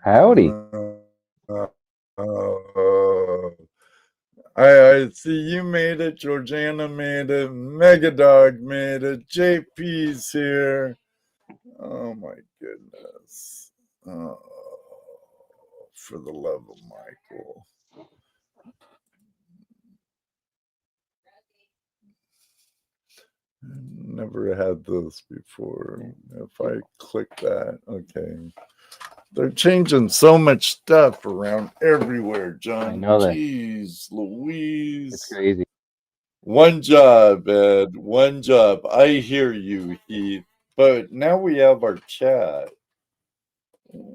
Howdy. Uh, I see you made it, Georgiana made it, Megadog made it, JP's here. Oh my goodness. Oh, for the love of Michael. Never had this before. If I click that, okay. They're changing so much stuff around everywhere, I John. know that. Jeez, It's Louise. crazy. One job, Ed. One job. I hear you, Heath. But now we have our chat.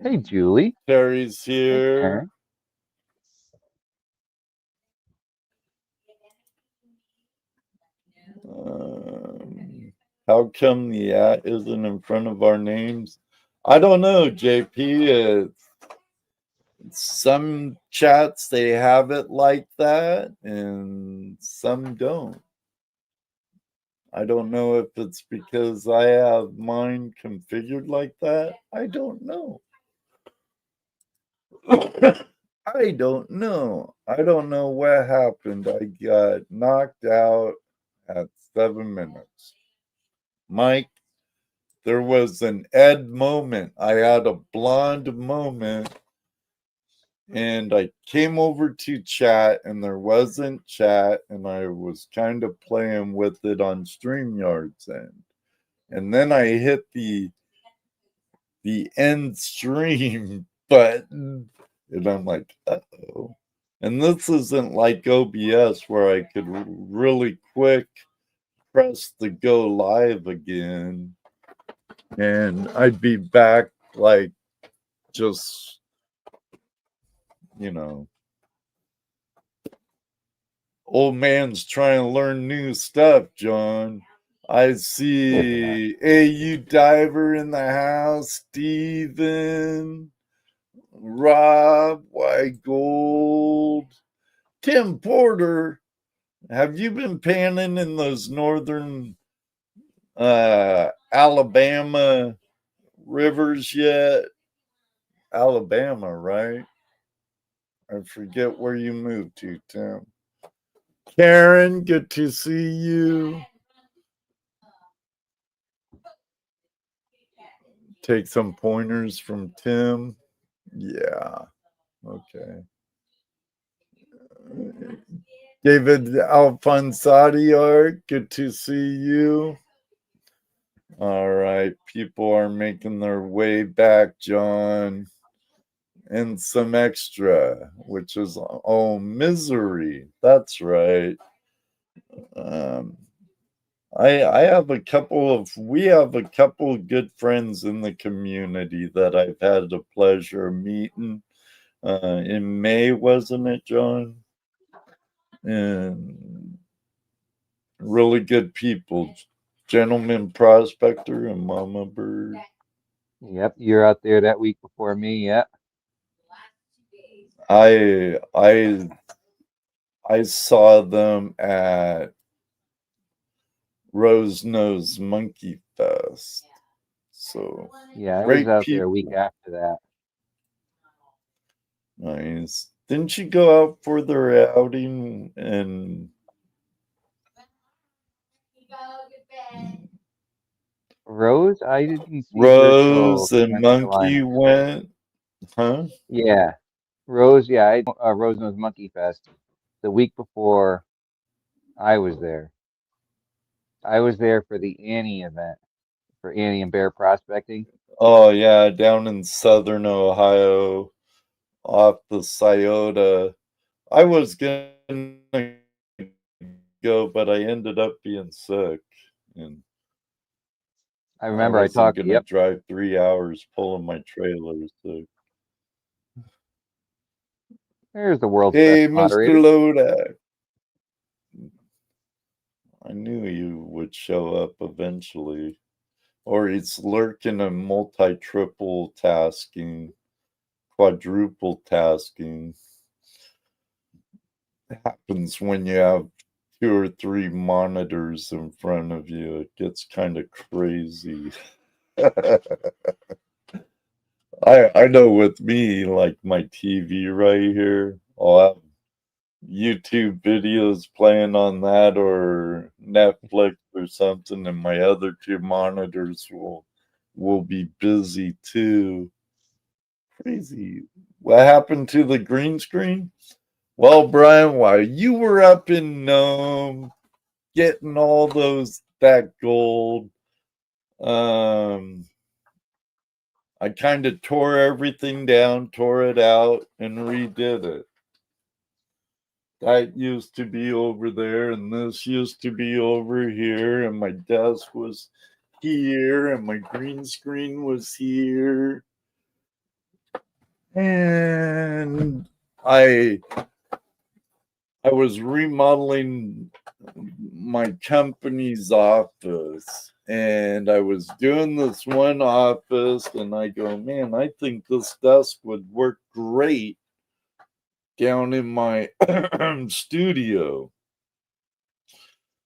Hey, Julie. Terry's Hey, here. Karen. How come the at isn't in front of our names? I don't know, JP. Some chats they have it like that, and some don't. I don't know if it's because I have mine configured like that. I don't know. I don't know. I don't know what happened. I got knocked out at 7 minutes. Mike, there was an Ed moment. I had a blonde moment, and I came over to chat, and there wasn't chat, and I was kind of playing with it on StreamYard's end. And then I hit the end stream button, and I'm like, uh-oh. And this isn't like OBS where I could really quick press the go live again, and I'd be back like just, you know, old man's trying to learn new stuff, John. I Yeah. see AU Diver in the house, Steven, Rob, White Gold, Tim Porter. Have you been panning in those northern Alabama rivers yet? Alabama, right? I forget where you moved to, Tim. Karen, good to see you. Take some pointers from Tim. Yeah, okay. David Alphonsadi art, good to see you. All right, people are making their way back, John. And some extra, which is misery. That's right. Um, I have a couple of we have a couple of good friends in the community that I've had the pleasure of meeting. In May, wasn't it, John? And really good people. Gentleman Prospector and Mama Bird. Yep. You're out there that week before me. Yeah. I I I saw them at Rose Nose Monkey Fest. So Yeah. I was great out there a week people. after that. Nice. Didn't you go out for their outing and Rose, I didn't see her till Rose she and went to Monkey Carolina. went? Huh? Yeah. Rose, yeah. Rose Nose Monkey Fest the week before I was there. I was there for the Annie event for Annie and Bear prospecting. Oh yeah, down in southern Ohio off the Scioto. I was gonna go, but I ended up being sick, and I I remember I wasn't talked. gonna Yep. drive 3 hours pulling my trailer. So, There's the world's best hey, Mr. moderator. Lodak, I knew you would show up eventually, or he's lurking in multi-triple tasking, quadruple tasking. It happens when you have two or three monitors in front of you. It gets kind of crazy. I know with me, like my TV right here, I'll have YouTube videos playing on that or Netflix or something, and my other two monitors will be busy too. Crazy. What happened to the green screen? Well, Brian, while you were up in Nome getting all that gold, I kind of tore everything down, tore it out, and redid it. That used to be over there, and this used to be over here, and my desk was here, and my green screen was here. And I was remodeling my company's office, and I was doing this one office, and I go, man, I think this desk would work great down in my studio.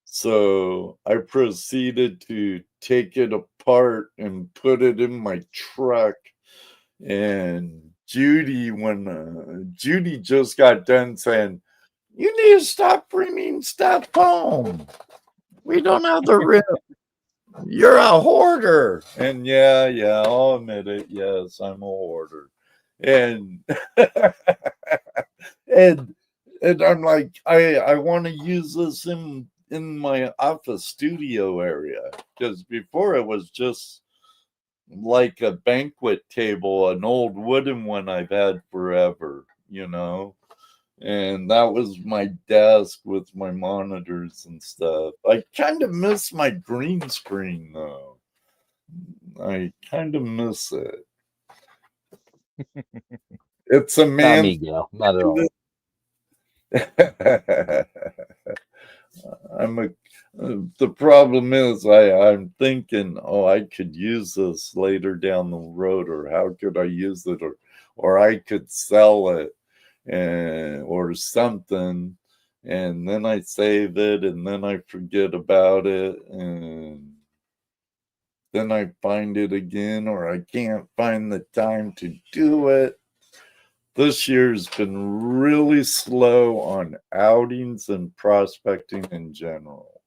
So I proceeded to take it apart and put it in my truck. And Judy, when Judy just got done saying, "You need to stop bringing stuff home. We don't have the room. You're a hoarder." And yeah, I'll admit it. Yes, I'm a hoarder. And and I'm like, I want to use this in my office studio area, because before it was just like a banquet table, an old wooden one I've had forever, and that was my desk with my monitors and stuff. I kind of miss my green screen though. I kind of miss it. It's a Not man. me, Gail. Not at all. The problem is I'm thinking, oh, I could use this later down the road, or how could I use it, or I could sell it, or something, and then I save it, and then I forget about it, and then I find it again, or I can't find the time to do it. This year's been really slow on outings and prospecting in general.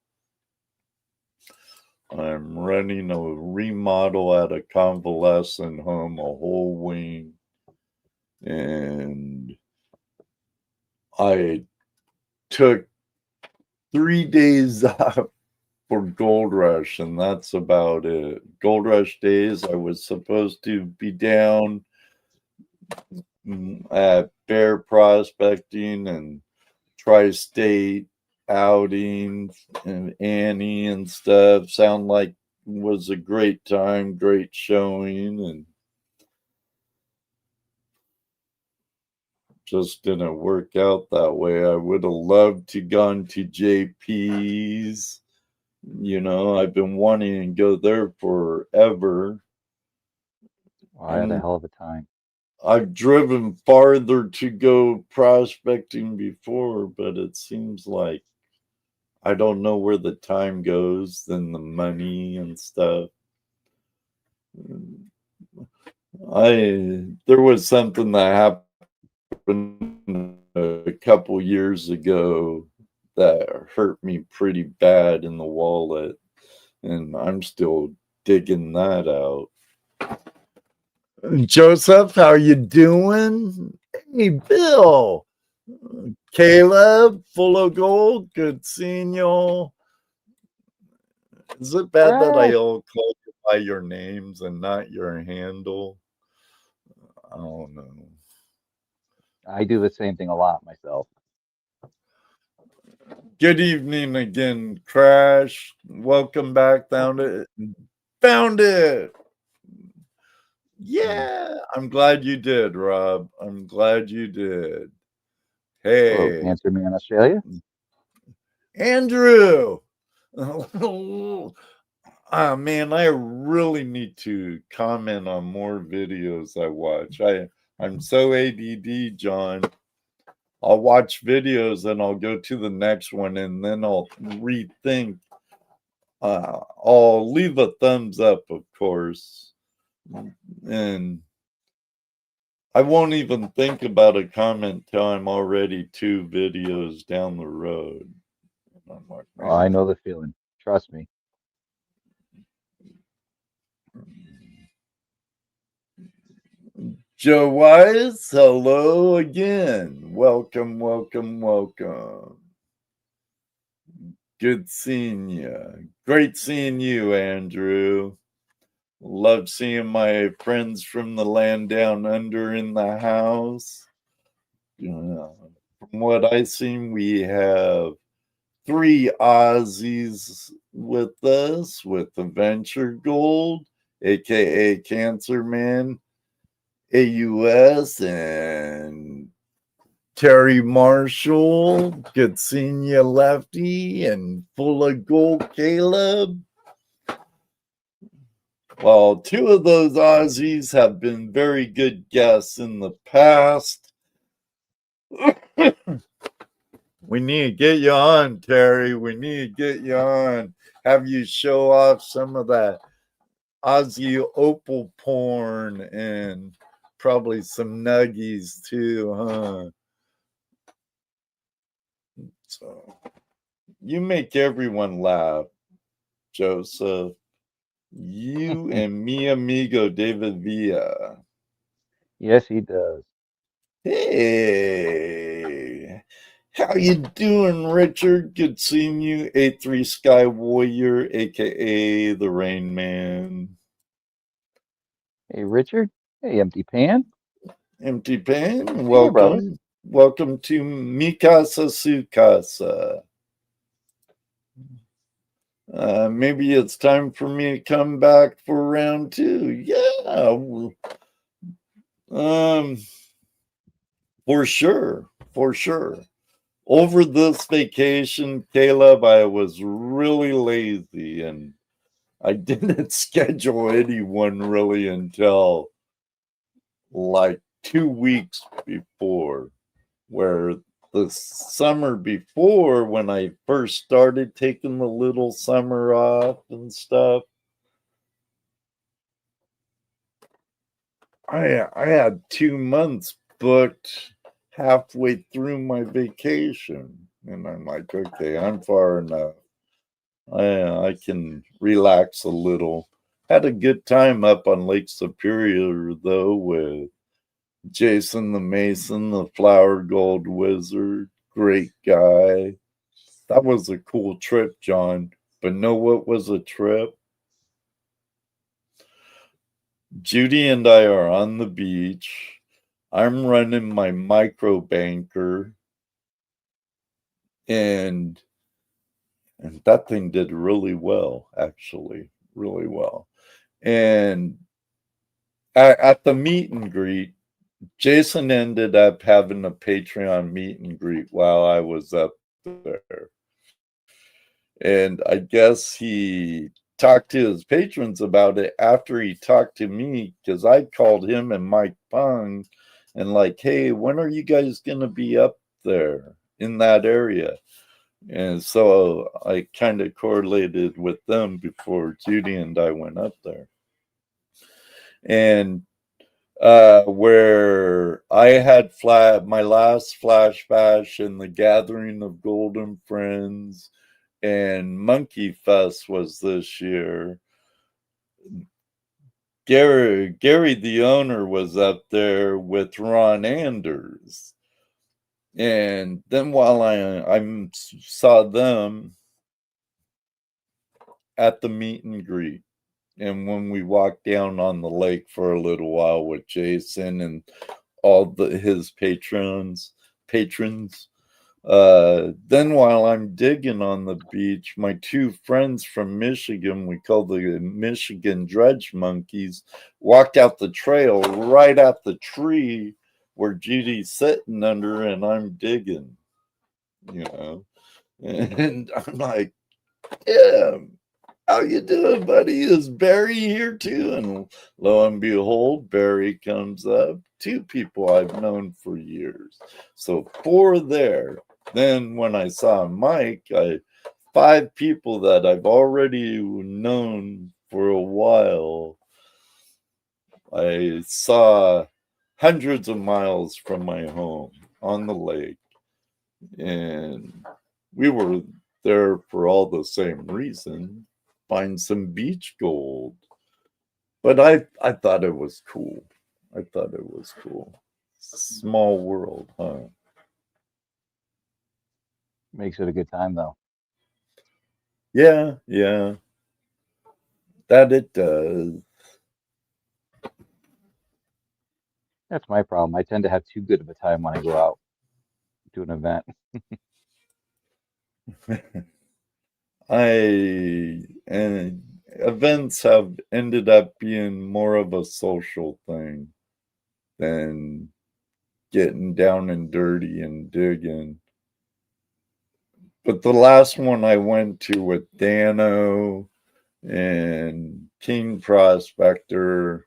I'm running a remodel at a convalescent home, a whole wing, and I took 3 days off for Gold Rush, and that's about it. Gold Rush days, I was supposed to be down at bear prospecting and tri-state outings and Annie and stuff. Sound like was a great time, great showing, and just didn't work out that way. I would have loved to gone to JP's. I've been wanting to go there forever. I had a hell of a time. I've driven farther to go prospecting before, but it seems like I don't know where the time goes than the money and stuff. There was something that happened a couple years ago that hurt me pretty bad in the wallet, and I'm still digging that out. Joseph, how you doing? Hey, Bill. Caleb, full of gold. Good seeing y'all. Is it bad that I all call you by your names and not your handle? I don't know. I do the same thing a lot myself. Good evening again, Crash. Welcome back. Found it. Yeah, I'm glad you did, Rob. I'm glad you did. Hey. Hello, Cancer Man Australia. Andrew. Oh, man, I really need to comment on more videos I watch. I'm so ADD, John. I'll watch videos and I'll go to the next one and then I'll rethink. I'll leave a thumbs up, of course. And I won't even think about a comment till I'm already 2 videos down the road. And I'm like, Oh, I man. know the feeling. Trust me. Joe Wise, hello again. Welcome, welcome, welcome. Good seeing you. Great seeing you, Andrew. Love seeing my friends from the land down under in the house. From what I've seen, we have 3 Aussies with us with Adventure Gold, aka Cancer Man, AUS, and Terry Marshall. Good seeing you, Lefty, and Full of Gold Caleb. Well, 2 of those Aussies have been very good guests in the past. We need to get you on, Terry. We need to get you on. Have you show off some of that Aussie opal porn and probably some nuggies too, huh? So you make everyone laugh, Joseph. You and mi amigo David Villa. Yes, he does. Hey, how you doing, Richard? Good seeing you. A3 Sky Warrior, aka the Rain Man. Hey, Richard. Hey, Empty Pan. Empty Pan, Hey, brother. welcome. Welcome to Mikasa Sukasa. Maybe it's time for me to come back for round 2. Yeah. For sure. For sure. Over this vacation, Caleb, I was really lazy and I didn't schedule anyone really until like 2 weeks before, where the summer before, when I first started taking the little summer off and stuff, I had 2 months booked halfway through my vacation. And I'm like, okay, I'm far enough. I can relax a little. Had a good time up on Lake Superior, though, with Jason the Mason, the Flower Gold Wizard. Great guy. That was a cool trip, John. But know what was a trip? Judy and I are on the beach. I'm running my micro banker, and that thing did really well, actually, really well. And at the meet and greet, Jason ended up having a Patreon meet and greet while I was up there. And I guess he talked to his patrons about it after he talked to me, because I called him and Mike Pung and like, hey, when are you guys going to be up there in that area? And so I kind of correlated with them before Judy and I went up there. And where I had my last Flash Bash and the Gathering of Golden Friends and Monkey Fest was this year. Gary, the owner, was up there with Ron Anders. And then while I saw them at the meet and greet, and when we walked down on the lake for a little while with Jason and all his patrons, then while I'm digging on the beach, my 2 friends from Michigan, we call the Michigan Dredge Monkeys, walked out the trail right at the tree where Judy's sitting under and I'm digging, you know. And I'm like, yeah, how you doing, buddy? Is Barry here too? And lo and behold, Barry comes up. 2 people I've known for years. So 4 there. Then when I saw Mike, 5 people that I've already known for a while. I saw hundreds of miles from my home on the lake. And we were there for all the same reason, find some beach gold. But I thought it was cool. I thought it was cool. Small world, huh? Makes it a good time, though. Yeah, yeah. That it does. That's my problem. I tend to have too good of a time when I go out to an event. And events have ended up being more of a social thing than getting down and dirty and digging. But the last one I went to with Dano and King Prospector,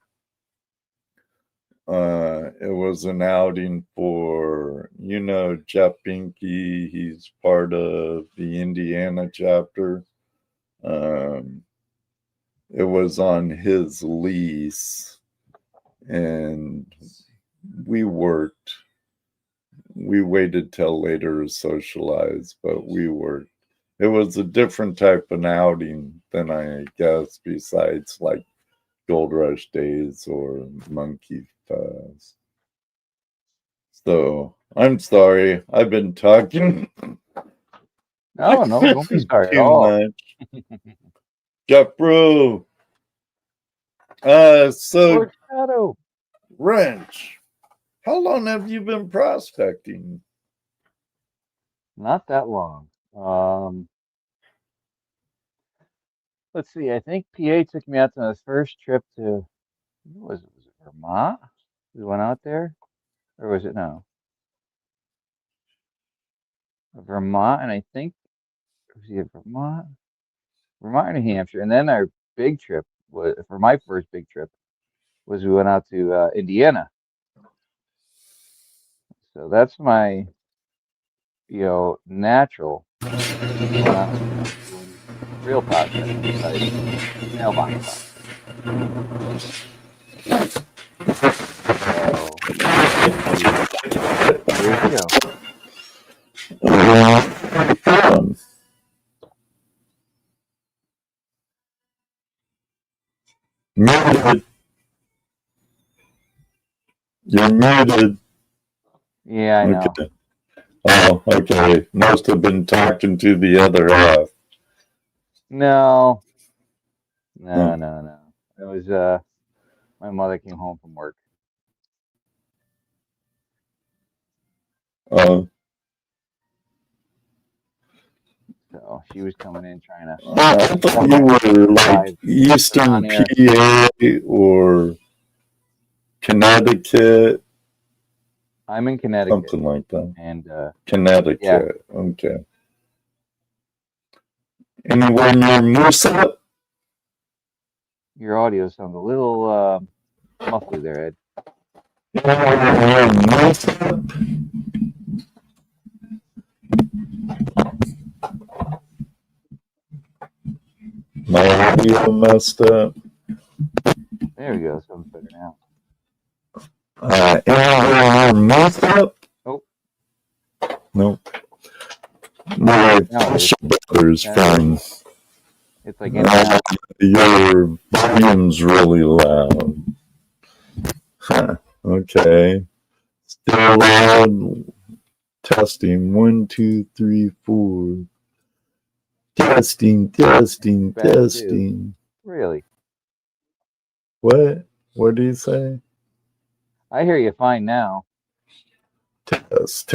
it was an outing for, Jeff Binky. He's part of the Indiana chapter. It was on his lease, and we worked. We waited till later to socialize, but we worked. It was a different type of outing than I guess, besides like Gold Rush Days or Monkey Fest. So I'm sorry, I've been talking. Oh, no, don't be sorry at too all. much. Jeff Brew. So Shadow. Wrench, how long have you been prospecting? Not that long. Let's see. I think PA took me out to the first trip to, was it Vermont? We went out there, or was it no? Vermont, and I think was it Vermont, Vermont or New Hampshire, and then our big trip was for my first big trip was we went out to Indiana. So that's my natural going out doing real prospecting besides mailbox So years ago. Muted. You're muted. Yeah, I know. Okay. Oh, okay. Must have been talking to the other half. No. It was my mother came home from work. So she was coming in trying to. I thought you were like Eastern PA or Connecticut. I'm in Connecticut. Something like that. And Connecticut. Yeah. Okay. Anywhere near Moosup? Your audio sounds a little muffly there, Ed. Anywhere near Moosup? My audio messed up. There we go. Sounds better now. Anywhere near Moosup? Oh. Nope. My brother's fine. It's like in and out. Your volume's really loud. Huh. Okay. Still loud. Testing. 1, 2, 3, 4. Testing. Really? What? What do you say? I hear you fine now. Test.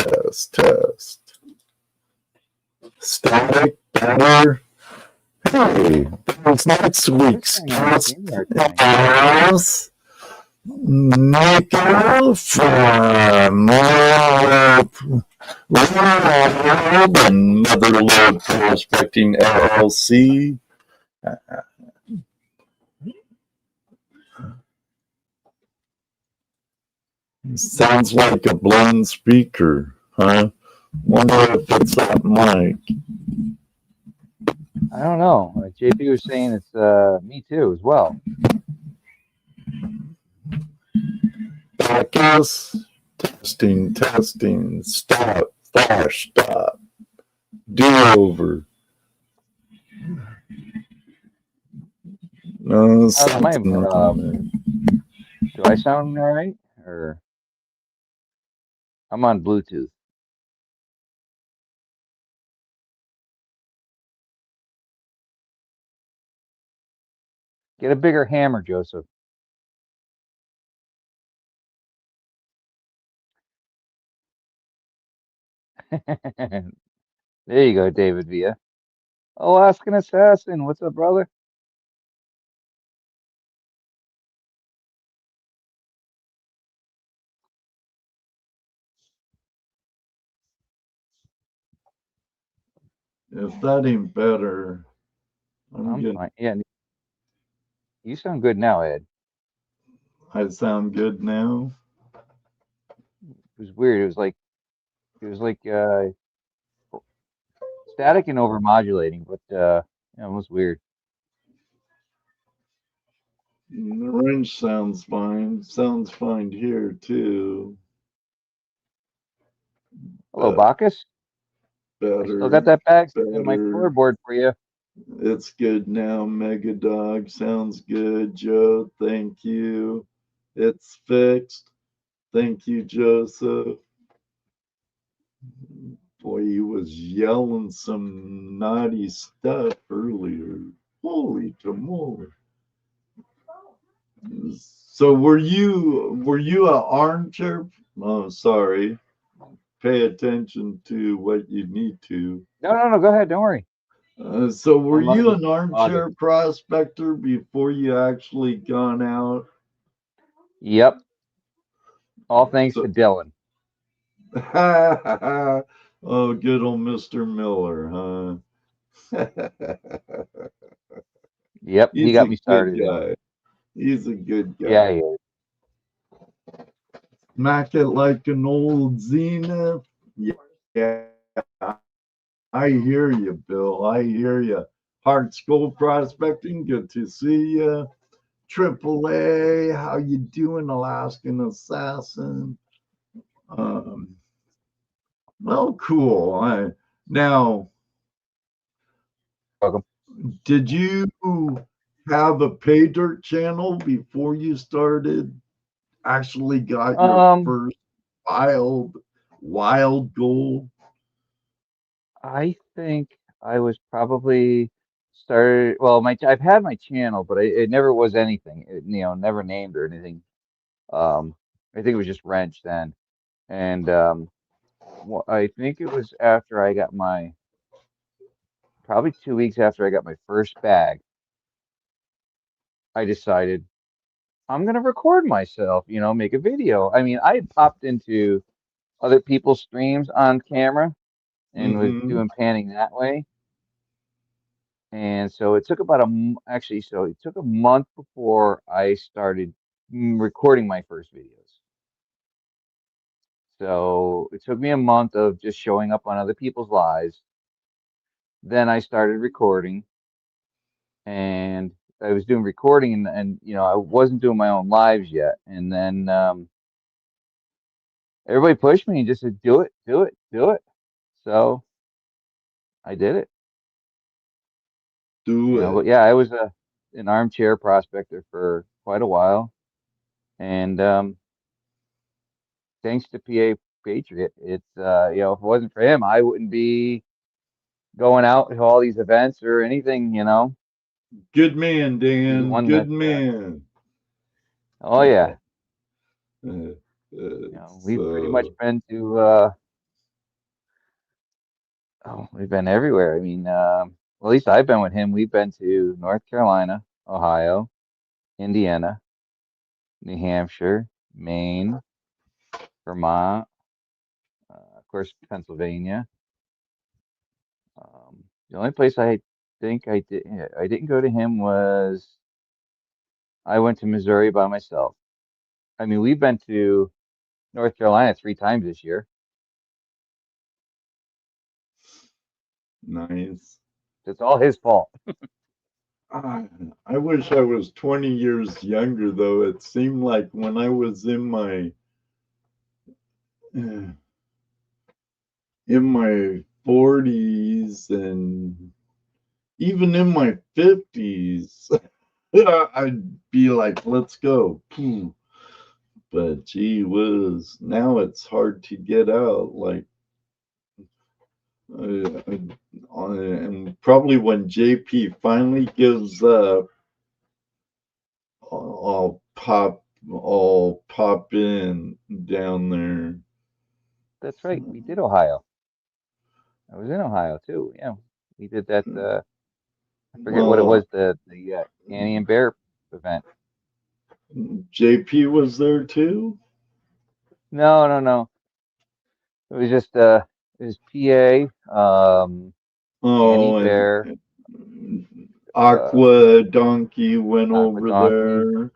Static, better. Hey, it's next week's podcast. Nico from another Gold Prospecting LLC. Sounds like a blown speaker, huh? Wonder if it's that mic. I don't know. JP was saying it's me too as well. Back Testing. Stop. Stop. Do over. No, something wrong there. Do I sound all right? Or I'm on Bluetooth. Get a bigger hammer, Joseph. There you go, David Villa. Alaskan Assassin. What's up, brother? If that ain't better, I'm fine. Yeah, you sound good now, Ed. I sound good now. It was weird. It was like static and overmodulating, but yeah, it was weird. The wrench sounds fine. Sounds fine here too. Hello, Bacchus. I still got that bag in my floorboard for you. It's good now, Mega Dog. Sounds good, Joe. Thank you. It's fixed. Thank you, Joseph. Boy, he was yelling some naughty stuff earlier. Holy tamale. So were you an armchair? Oh, sorry. Pay attention to what you need to. No. Go ahead. Don't worry. So were you an armchair prospector before you actually gone out? Yep. All thanks to Dylan. Oh, good old Mr. Miller, huh? Yep, he got me started. Guy. He's a good guy. Yeah, he is. Smack it like an old Zenith. Yeah, I hear you, Bill. I hear you. Hearts Gold Prospecting, good to see you. AAA, how you doing, Alaskan Assassin? Well, cool. Now, welcome. Did you have a pay dirt channel before you started? Actually, got your first wild gold? I think I was probably started. Well, I've had my channel, but it never was anything. It, never named or anything. I think it was just Wrench then, and well, I think it was after I got probably 2 weeks after I got my first bag. I decided I'm gonna record myself. Make a video. I mean, I popped into other people's streams on camera and was doing panning that way. And so it took about so it took a month before I started recording my first videos. So it took me a month of just showing up on other people's lives. Then I started recording, and I was doing recording, and I wasn't doing my own lives yet. And then everybody pushed me and just said, "Do it, do it, do it." So I did it. But yeah, I was an armchair prospector for quite a while, and thanks to PA Patriot, it's if it wasn't for him, I wouldn't be going out to all these events or anything. Good man, Dan. Good man. Oh yeah. We've pretty much been to. We've been everywhere. I mean, at least I've been with him. We've been to North Carolina, Ohio, Indiana, New Hampshire, Maine, Vermont, of course, Pennsylvania. The only place I think I didn't go to him was I went to Missouri by myself. I mean, we've been to North Carolina 3 times this year. Nice. It's all his fault. I wish I was 20 years younger, though. It seemed like when I was in my in my 40s and even in my 50s, I'd be like, let's go. But gee whiz, now it's hard to get out. Like, and probably when JP finally gives up, I'll pop in down there. That's right. We did Ohio. I was in Ohio too. Yeah, we did that. I forget what it Well, was. The Annie and Bear event. JP was there too. No, no, no. It was just it was PA, Annie Oh, Bear, and uh, Aqua Donkey went Aqua over Donkey. there.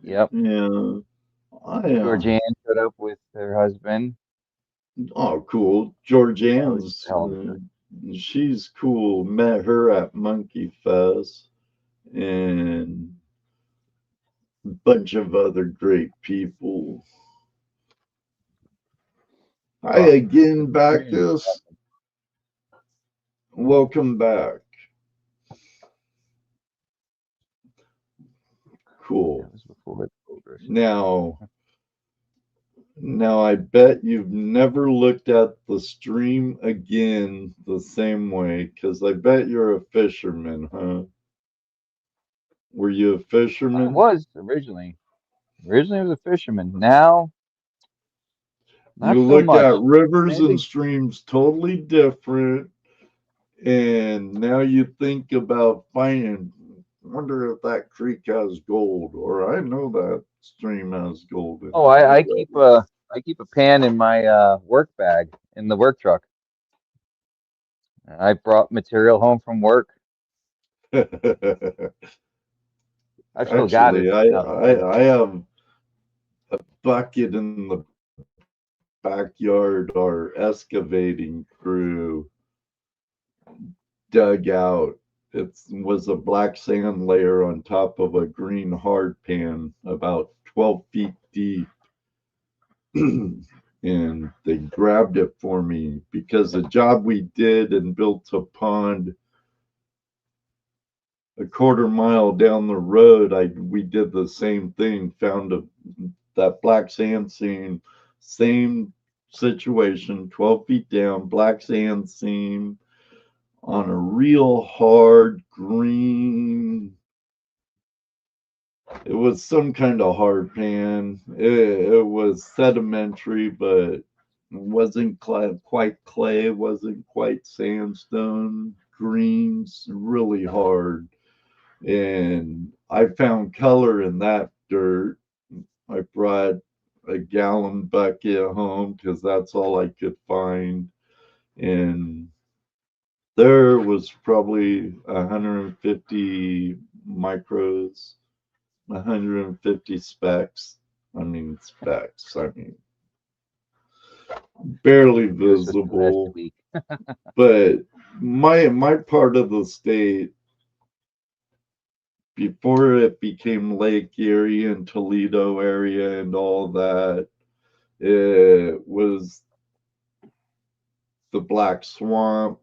Yep. Yeah, I am. Georgianne showed up with her husband. Oh, cool. That was just a Georgianne's, hell of a trip. she's cool. Met her at Monkey Fest and a bunch of other great people. Hi Oh, again, community is Bacchus. awesome. Welcome back. Cool. That was before the gold rush. Now, I bet you've never looked at the stream again the same way, because I bet you're a fisherman, huh? Were you a I fisherman? was originally. Originally, I was a fisherman. Now, not You so look at much. rivers and Maybe. streams totally different, and now you think about finding, wonder if that creek has gold, or I know that stream has gold in Oh, it I keep a pan in my work bag in the work truck. I brought material home from work. already. I've still got it Actually, outside. I have a bucket in the backyard. Our excavating crew dug out. It was a black sand layer on top of a green hard pan about 12 feet deep. And they grabbed it for me because the job we did and built a pond a quarter mile down the road, we did the same thing, found that black sand seam, same situation, 12 feet down, black sand seam on a real hard green. It was some kind of hard pan. It was sedimentary, but it wasn't quite clay, wasn't quite sandstone. Greens, really hard. And I found color in that dirt. I brought a gallon bucket home because that's all I could find. And there was probably 150 micros, 150 specks. I mean, specks. I mean, barely Yours was last visible. week. But my part of the state, before it became Lake Erie and Toledo area and all that, it was the Black Swamp.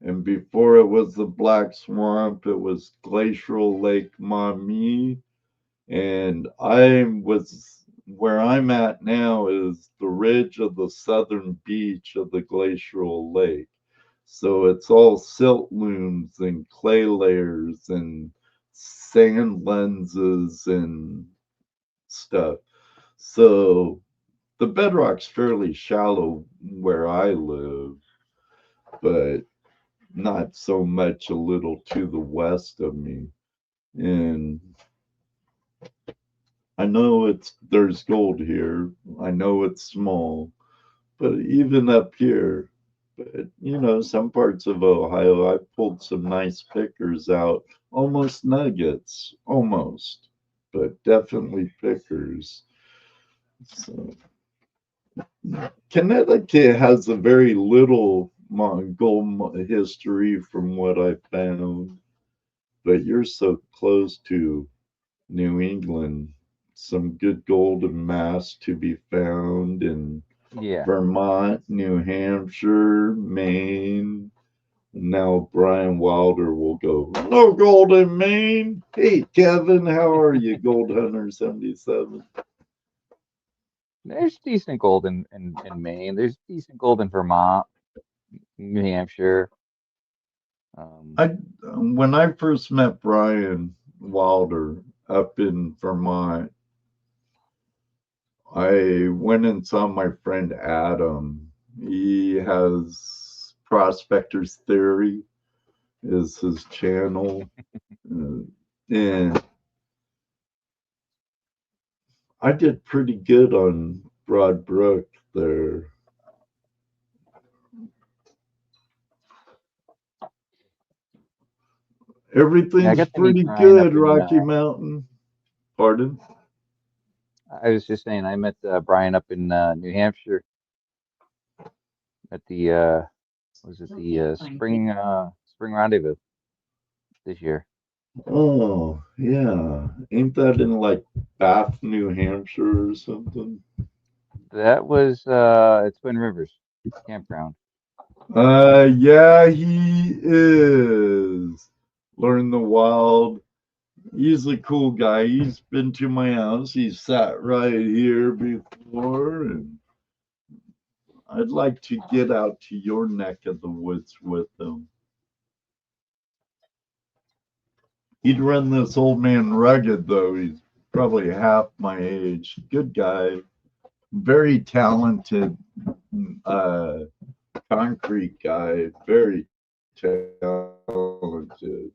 And before it was the Black Swamp, it was Glacial Lake Maumee. And where I'm at now is the ridge of the southern beach of the glacial lake. So it's all silt looms and clay layers and sand lenses and stuff. So the bedrock's fairly shallow where I live, but not so much a little to the west of me. And I know there's gold here. I know it's small, but even up here, but some parts of Ohio, I pulled some nice pickers out, almost nuggets, almost, but definitely pickers. So Connecticut has a very little Mongol history from what I found, but you're so close to New England. Some good gold and mass to be found, and Yeah. Vermont, New Hampshire, Maine. Now Brian Wilder will go, no gold in Maine. Hey, Kevin, how are you, Gold Hunter 77? There's decent gold in Maine. There's decent gold in Vermont, New Hampshire. Um, When I first met Brian Wilder up in Vermont, I went and saw my friend Adam. He has Prospectors Theory is his channel. And I did pretty good on Broad Brook there. yeah, I Everything's got to meet pretty Brian up good, in. Rocky Mountain. Pardon? I was just saying, I met Brian up in New Hampshire at the was it the spring rendezvous this year. Oh, yeah. Ain't that in like Bath, New Hampshire or something? That was at Twin Rivers campground. Yeah, he is. Learn the Wild. He's a cool guy. He's been to my house. He's sat right here before, and I'd like to get out to your neck of the woods with him. He'd run this old man rugged, though. He's probably half my age. Good guy. Very talented concrete guy. Very talented.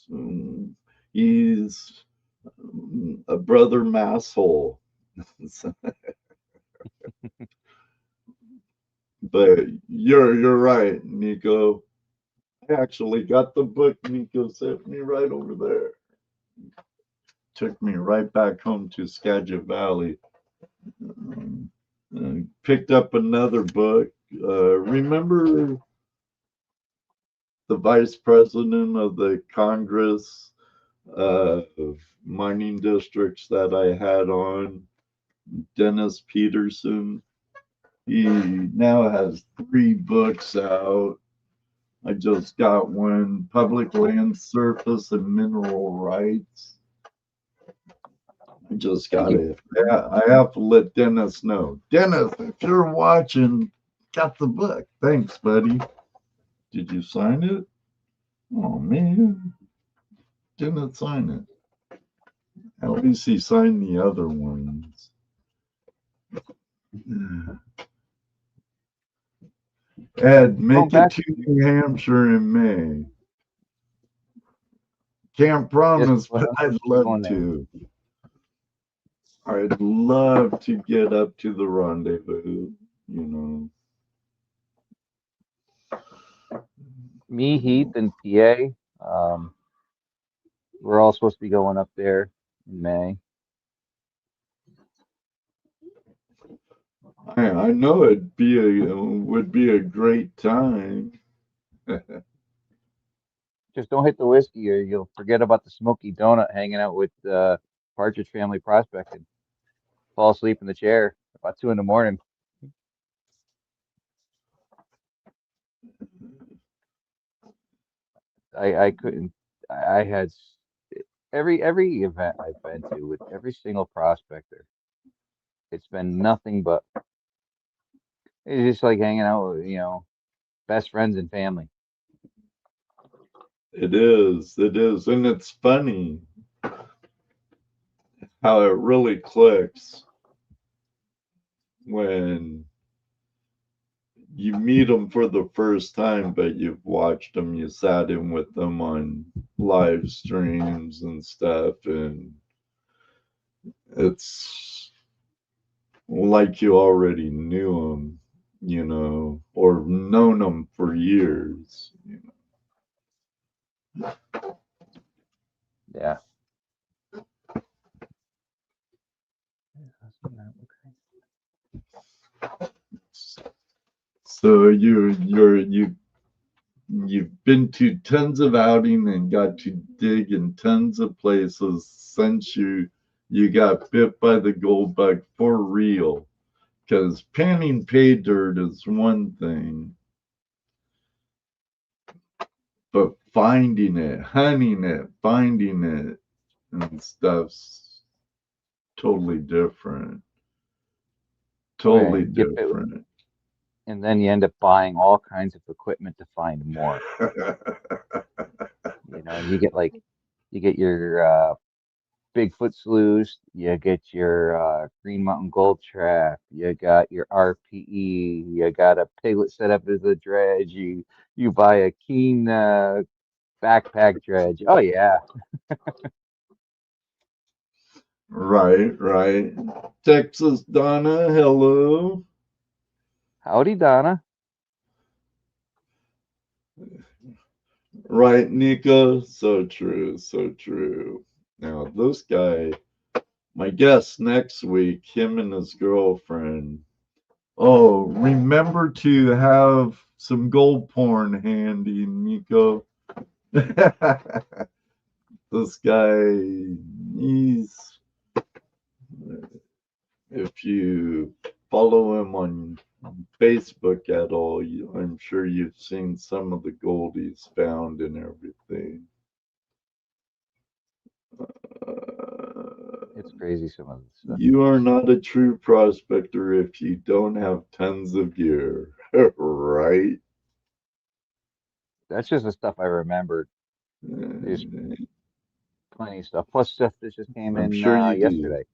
So he's a brother masshole. But you're right, Nico. I actually got the book Nico sent me right over there. Took me right back home to Skagit Valley. Picked up another book. Remember the vice president of the Congress of mining districts that I had on, Dennis Peterson? He now has 3 books out. I just got one, Public Land Surface and Mineral Rights. I just got it. I have to let Dennis know. Dennis, if you're watching, got the book. Thanks, buddy. Did you sign it? Oh, man. Didn't sign it. At least he signed the other ones. Ed, make it to New Hampshire in May. Can't promise, but I'd love to. I'd love to get up to the rendezvous, you know. Me, Heath, and PA. We're all supposed to be going up there in May. I know would be a great time. Just don't hit the whiskey, or you'll forget about the smoky donut hanging out with Partridge Family prospecting. Fall asleep in the chair about 2 in the morning. I couldn't. I had every event I've been to with every single prospector. It's been nothing but it's just like hanging out with best friends and family. It is, and it's funny how it really clicks when you meet them for the first time, but you've watched them, you sat in with them on live streams and stuff, and it's like you already knew them, or known them for years. Yeah. So you've been to tons of outing and got to dig in tons of places since you got bit by the gold bug for real. Because panning pay dirt is one thing, but finding it, hunting it, finding it, and stuff's totally different. Totally Right. different. And then you end up buying all kinds of equipment to find more. And you get your Bigfoot Sluice, you get your Green Mountain Gold Trap, you got your RPE, you got a piglet set up as a dredge, you buy a Keen backpack dredge. Oh yeah. Right. Texas Donna, hello. Howdy, Donna. Right, Nico. So true. Now, this guy, my guest next week, him and his girlfriend. Oh, remember to have some gold porn handy, Nico. This guy, he's, if you follow him on Facebook at all, I'm sure you've seen some of the gold he's found and everything. It's crazy some of this stuff. You are not a true prospector if you don't have tons of gear, right? That's just the stuff I remembered. There's plenty of stuff. Plus stuff that just came I'm in sure you do. yesterday.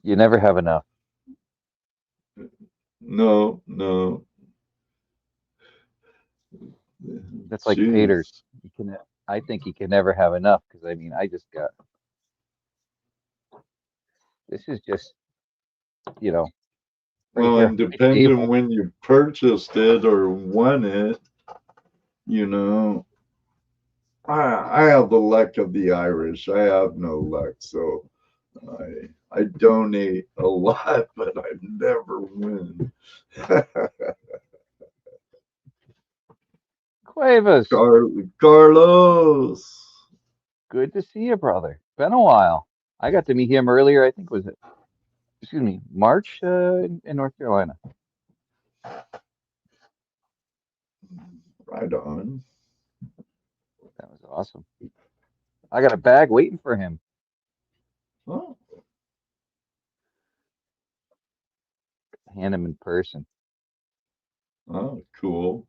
You never have enough. No. That's like taters. Jeez. I think you can never have enough because I mean I just got this is just right Well, here on and my depending table. when you purchased it or won it, you know, I have the luck of the Irish. I have no luck, so I donate a lot, but I never win. Cuevas, Carlos. good to see you, brother. Been a while. I got to meet him earlier. I think was it, excuse me, March in North Carolina. Right on. That was awesome. I got a bag waiting for him. Oh, Hand him in person.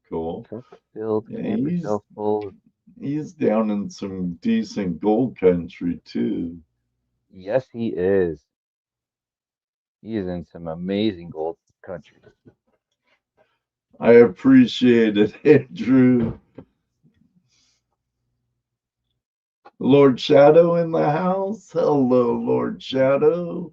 cool. Truck filled, Yeah, camper shelf full. he's down in some decent gold country too. Yes, he is. He is in some amazing gold country. I appreciate it, Andrew. Lord Shadow in the house. Hello, Lord Shadow.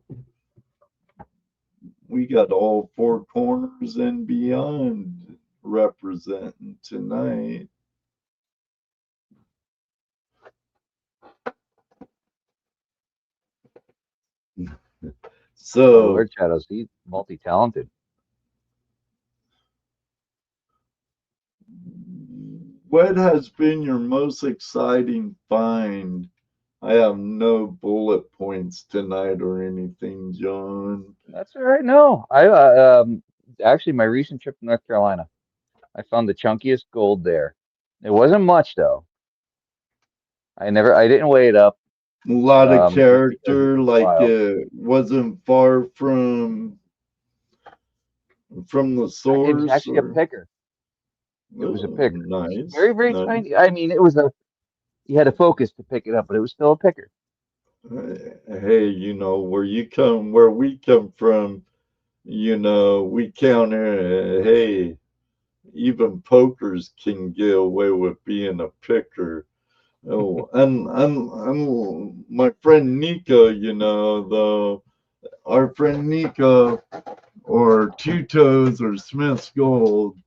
We got all four corners and beyond representing tonight. Oh, So, Lord Shadows, he's multi-talented. what has been your most exciting find? I have no bullet points tonight or anything, John. That's all right. No, I actually my recent trip to North Carolina, I found the chunkiest gold there. It wasn't much though. I didn't weigh it up, A lot of just because it character, was like wild. it wasn't far from the It was source, actually a or picker. It was a oh, picker. It was nice, very, very nice. tiny. I mean, it was you had to focus to pick it up, but it was still a picker. Hey, where we come from, we counter. Hey, even pokers can get away with being a picker. Oh, and my friend Nika, our friend Nika, or Two Toes or Smith's Gold,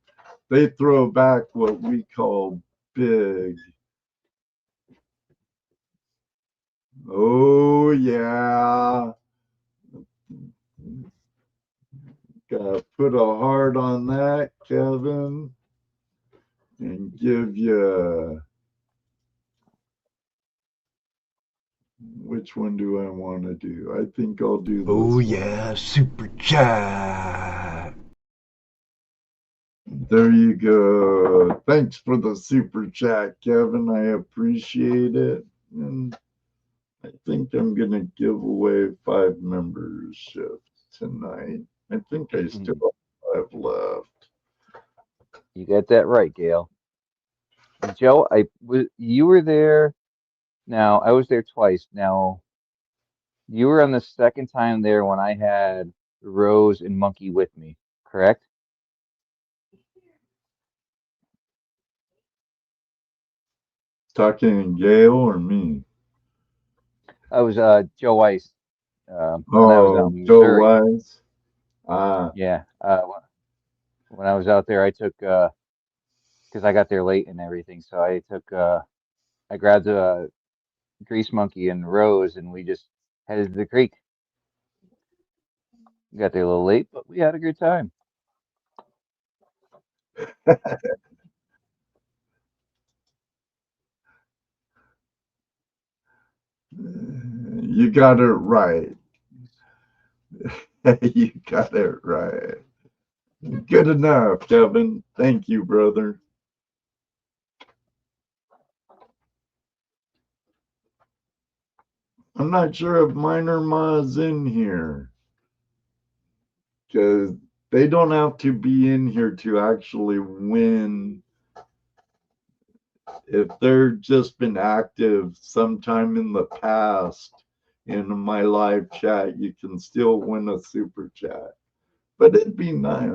they throw back what we call big. Oh yeah, gotta put a heart on that, Kevin, and give you Which one do I want to do? I think I'll do this Oh, one. yeah, super chat. There you go. Thanks for the super chat, Kevin. I appreciate it. And I think I'm going to give away 5 memberships tonight. I think I still have 5 left. You got that right, Gail. Joe, you were there. Now, I was there twice. Now, you were on the second time there when I had Rose and Monkey with me, correct? Talking Gail or me? I was Joe Weiss when I was out Oh, in Joe Missouri. Wise. Ah, Yeah, when I was out there, I took because I got there late and everything, so I grabbed a Grease Monkey and Rose, and we just headed to the creek. Got there a little late, but we had a good time. you got it right. You got it right. Good enough, Kevin. Thank you, brother. I'm not sure if Minor Ma is in here because they don't have to be in here to actually win. If they're just been active sometime in the past in my live chat, you can still win a super chat. But it'd be nice.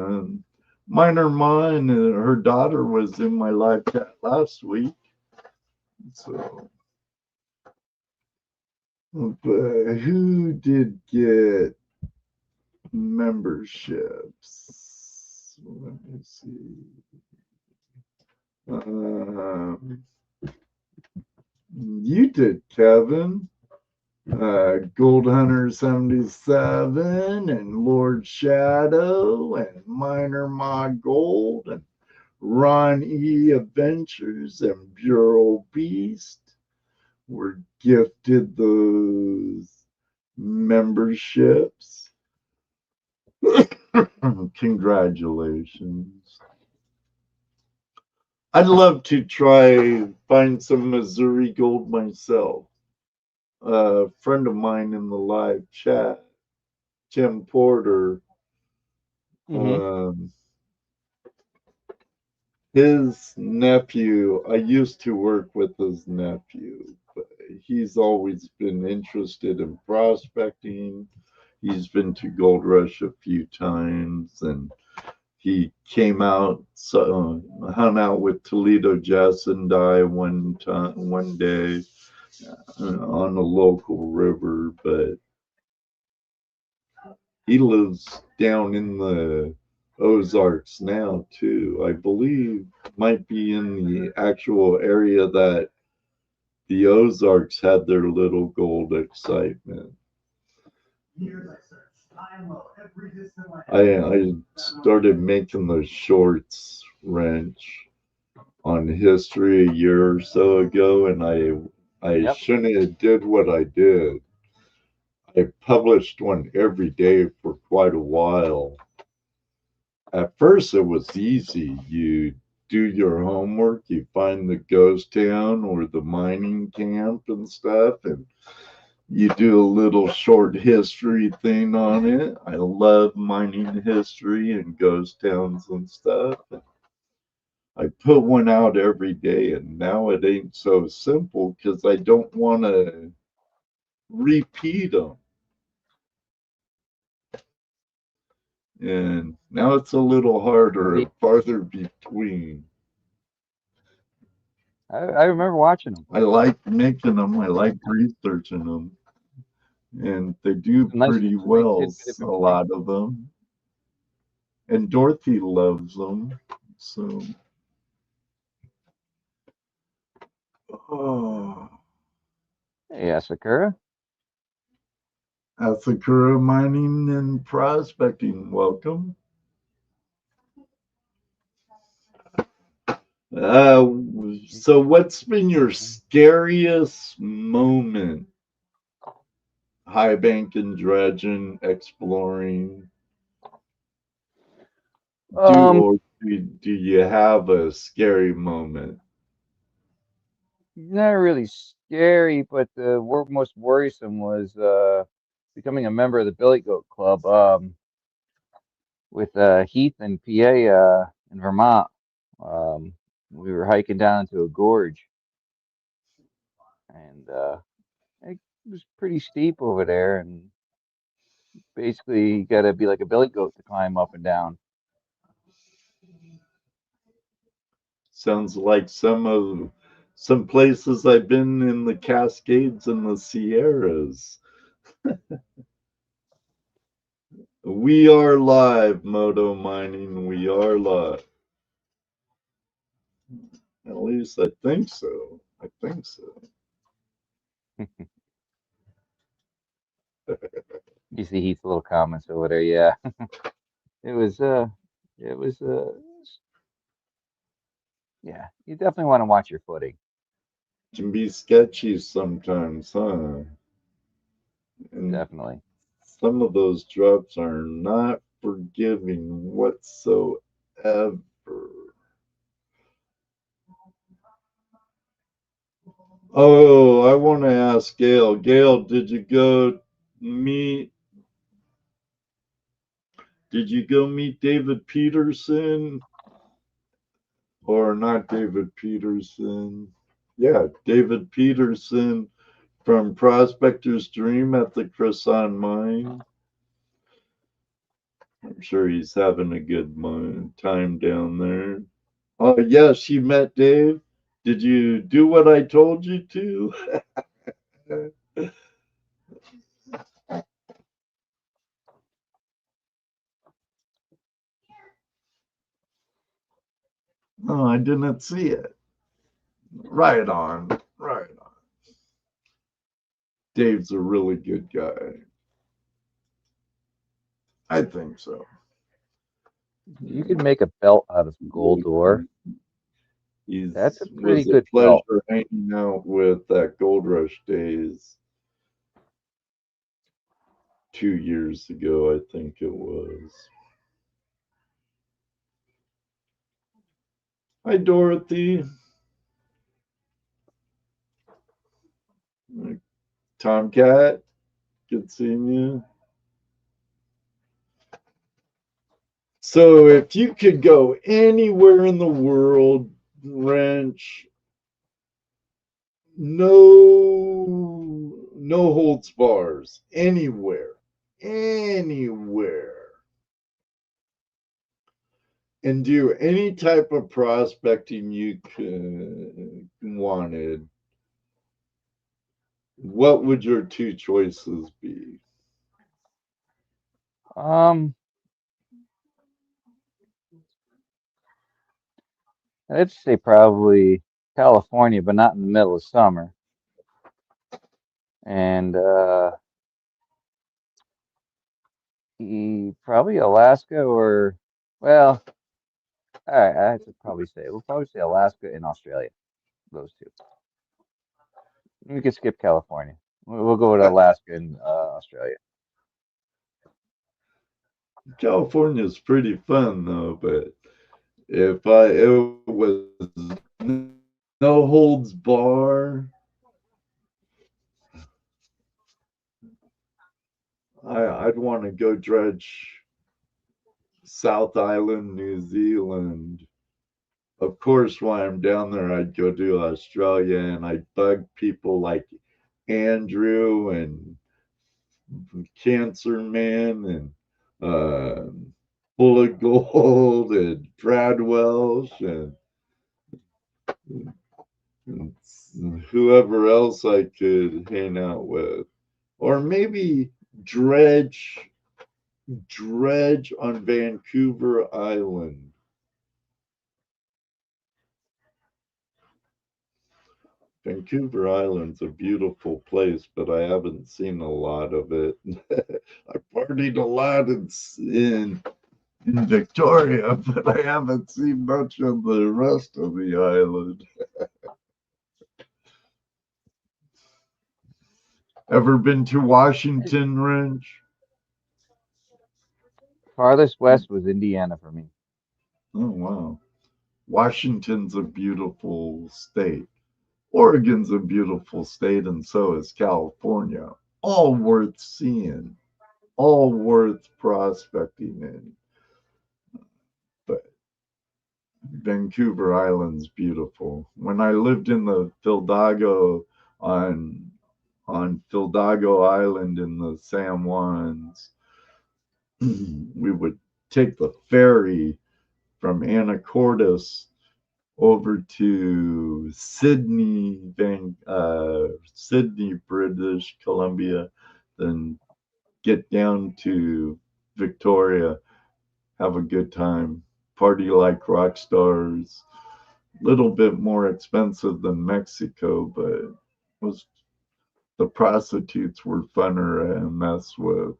Minor Ma and her daughter was in my live chat last week. So, but who did get memberships? Let me see. You did, Kevin. Gold Hunter 77 and Lord Shadow and Minor Ma Gold and Ron E Adventures and Bureau Beast were gifted those memberships. Congratulations. I'd love to try find some Missouri gold myself. A friend of mine in the live chat, Tim Porter, Hmm. his nephew, I used to work with his nephew, but he's always been interested in prospecting. He's been to Gold Rush a few times, and he came out, hung out with Toledo Jess and I one day on a local river, but he lives down in the Ozarks now too. I believe might be in the actual area that the Ozarks had their little gold excitement. I started making the shorts wrench on history a year or so ago, and I Yep. shouldn't have did what I did. I published one every day for quite a while. At first, it was easy. You do your homework, you find the ghost town or the mining camp and stuff, and you do a little short history thing on it. I love mining history and ghost towns and stuff. I put one out every day, and now it ain't so simple because I don't want to repeat them. And now it's a little harder Me, and farther between. I remember watching them. I like making them, I like researching them, and they do Some nice pretty every well, tidbit of a information. lot of them. And Dorothy loves them. So, oh, Hey, Asakura. Asakura Mining and Prospecting, welcome. Uh, so what's been your scariest moment high bank and dredging, exploring? Um, Do you have a scary moment? Not really scary, but the most worrisome was becoming a member of the Billy Goat Club with Heath and PA in Vermont. Um, we were hiking down into a gorge, and it was pretty steep over there, and basically you got to be like a billy goat to climb up and down. Sounds like some places I've been in the Cascades and the Sierras. We are live, Moto Mining. We are live. At least I think so. I think so. You see Heath's little comments over there. Yeah, it was it was yeah. You definitely want to watch your footing. Can be sketchy sometimes, huh? And Definitely. some of those drops are not forgiving whatsoever. Oh, I want to ask Gail. Gail, meet did you go meet David Peterson? Or not David Peterson? Yeah, David Peterson from Prospector's Dream at the Croissant Mine. I'm sure he's having a good time down there. Oh, yes, you met Dave. Did you do what I told you to? No, I didn't see it. Right on. Right on. Dave's a really good guy. I think so. You could make a belt out of gold ore. He That's a pretty was a good belt. pleasure hanging out with that Gold Rush days 2 years ago, I think it was. Hi, Dorothy. Tomcat, good seeing you. So, if you could go anywhere in the world, wrench, no holds bars, anywhere, and do any type of prospecting you wanted, what would your two choices be? Um, I'd say probably California, but not in the middle of summer. And probably Alaska or, well, all right, I have to probably say we'll probably say Alaska and Australia. Those two. We could skip California. We'll go with Alaska and Australia. California is pretty fun though, but if it was no holds bar, I'd want to go dredge South Island, New Zealand. Of course, while I'm down there, I'd go to Australia and I'd bug people like Andrew and Cancer Man and uh, Full of Gold and Brad Welsh and whoever else I could hang out with. Or maybe dredge on Vancouver Island. Vancouver Island's a beautiful place, but I haven't seen a lot of it. I partied a lot in Victoria, but I haven't seen much of the rest of the island. Ever been to Washington, Ridge? Farthest west was Indiana for me. Oh, wow. Washington's a beautiful state. Oregon's a beautiful state, and so is California. All worth seeing, all worth prospecting in. But Vancouver Island's beautiful. When I lived in the Fildago on Fildago Island in the San Juans, we would take the ferry from Anacortes over to Sydney, British Columbia, then get down to Victoria, have a good time, party like rock stars. Little bit more expensive than Mexico, but was the prostitutes were funner to mess with.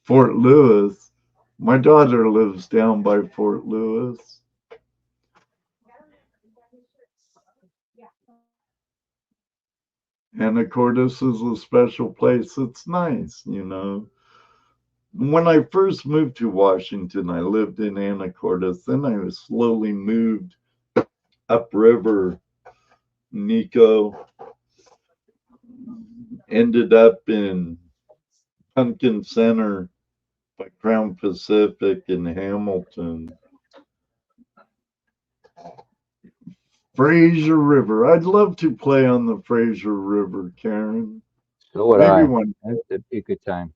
Fort Lewis. My daughter lives down by Fort Lewis. Anacortes is a special place. It's nice, you know. When I first moved to Washington, I lived in Anacortes. Then I was slowly moved upriver, Nico. Ended up in Pumpkin Center by Crown Pacific in Hamilton. Fraser River. I'd love to play on the Fraser River, Karen. So would Maybe I. one That'd be a good time.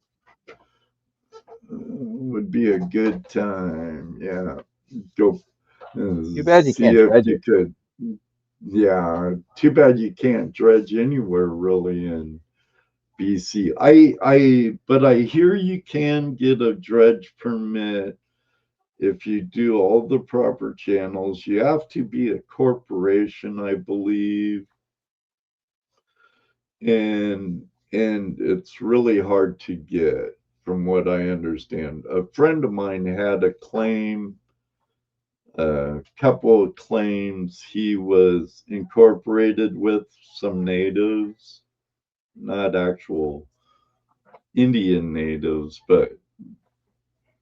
would be a good time. Yeah. Go Too bad you see can't if dredge you it. could. Yeah. Too bad you can't dredge anywhere really in BC. But I hear you can get a dredge permit if you do all the proper channels. You have to be a corporation, I believe, and it's really hard to get, from what I understand. A friend of mine had a claim, a couple of claims. He was incorporated with some natives, not actual Indian natives, but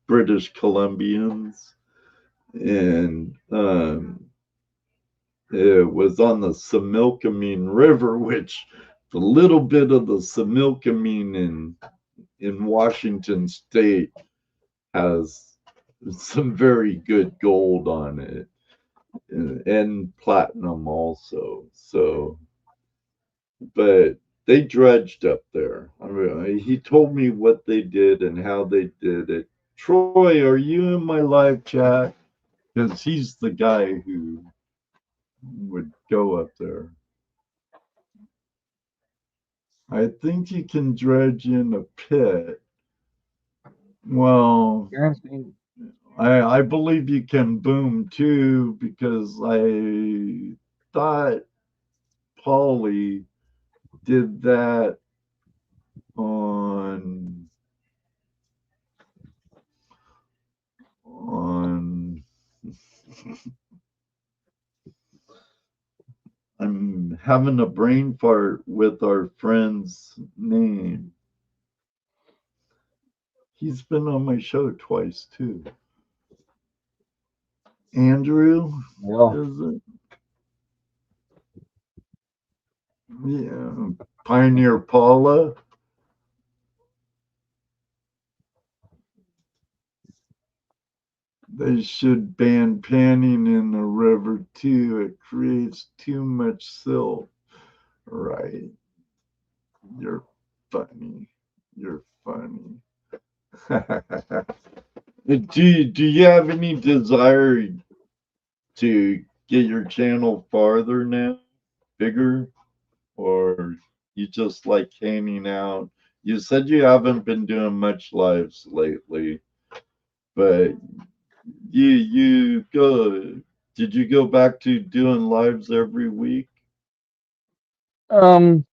British Columbians, and it was on the Similkameen River, which the little bit of the Similkameen in Washington State has some very good gold on it, and platinum also. So, but they dredged up there. I mean, he told me what they did and how they did it. Troy, are you in my live chat? Because he's the guy who would go up there. I think you can dredge in a pit. Well, I believe you can boom too, because I thought Polly did that on I'm having a brain fart with our friend's name. He's been on my show twice too. Andrew, Well, is it? Yeah. Pioneer Paula. They should ban panning in the river too. It creates too much silt. Right. You're funny. You're funny. Do you have any desire to get your channel farther now, bigger, or you just like hanging out? You said you haven't been doing much lives lately, but you go. Did you go back to doing lives every week? um,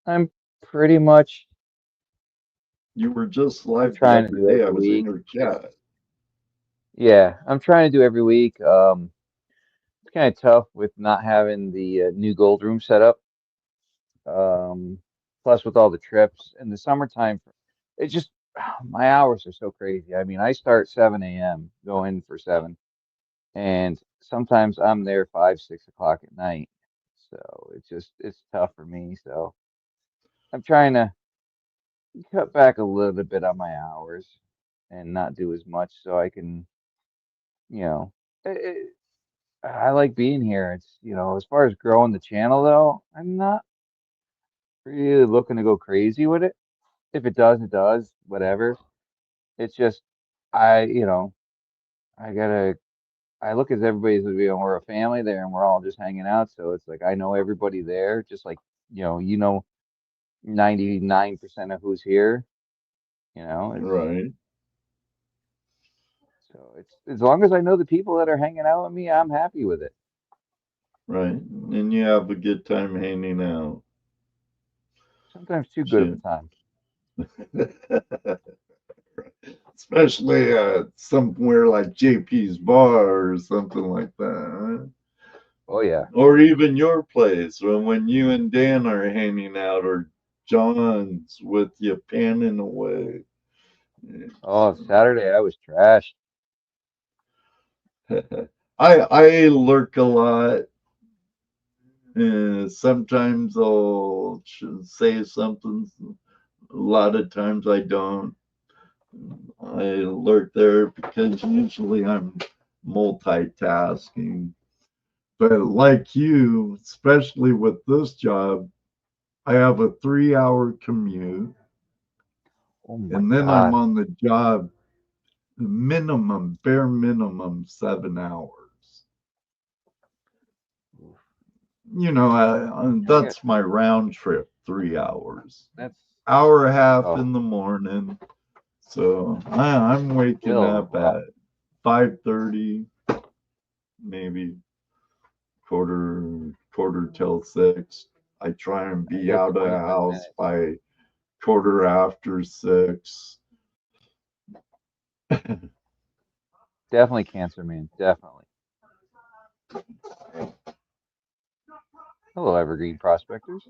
I'm pretty much. You were just I'm live the trying to other do day. I every was in week. your chat. Yeah, I'm trying to do every week. kind of tough with not having the new gold room set up. Um, Plus with all the trips in the summertime, it just my hours are so crazy. I mean, I start 7 a.m., go in for 7, and sometimes I'm there 5, 6 o'clock at night. So it's tough for me. So I'm trying to cut back a little bit on my hours and not do as much so I can, you know, it, I like being here. It's, as far as growing the channel though, I'm not really looking to go crazy with it. If it does, it does, whatever. It's just I, I gotta I look at everybody's, we're a family there and we're all just hanging out. So it's like I know everybody there, just like, 99% of who's here, it's Right, so it's as long as I know the people that are hanging out with me, I'm happy with it. right. And you have a good time hanging out. Sometimes too good of a Shit. time. Especially somewhere like JP's bar or something like that. Huh? Oh yeah. Or even your place, or when you and Dan are hanging out, or John's with you panning away. Oh, Saturday I was trash. I lurk a lot. Sometimes I'll say something. A lot of times I don't. I lurk there because usually I'm multitasking. But like you, especially with this job, I have a 3 hour commute, Oh my and then I'm God. on the job minimum, bare minimum, 7 hours. I got That's my round trip, 3 hours. that's Hour and a half oh in the morning. So I'm waking still a up lot. at 5:30, maybe quarter till 6. I try and I be got out of the 25 house minutes. by quarter after 6. Definitely cancer man. Definitely. Hello, Evergreen Prospectors.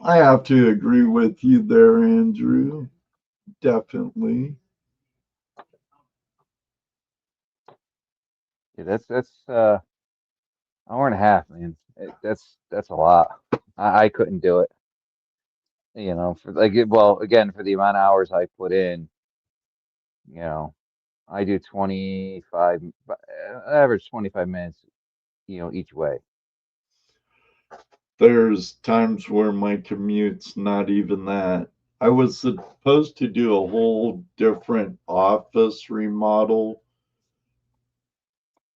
I have to agree with you there, Andrew. Definitely. Yeah, that's hour and a half, man. That's a lot. I couldn't do it. For like well, again, for the amount of hours I put in, you know, I do 25, average 25 minutes, each way. There's times where my commute's not even that. I was supposed to do a whole different office remodel.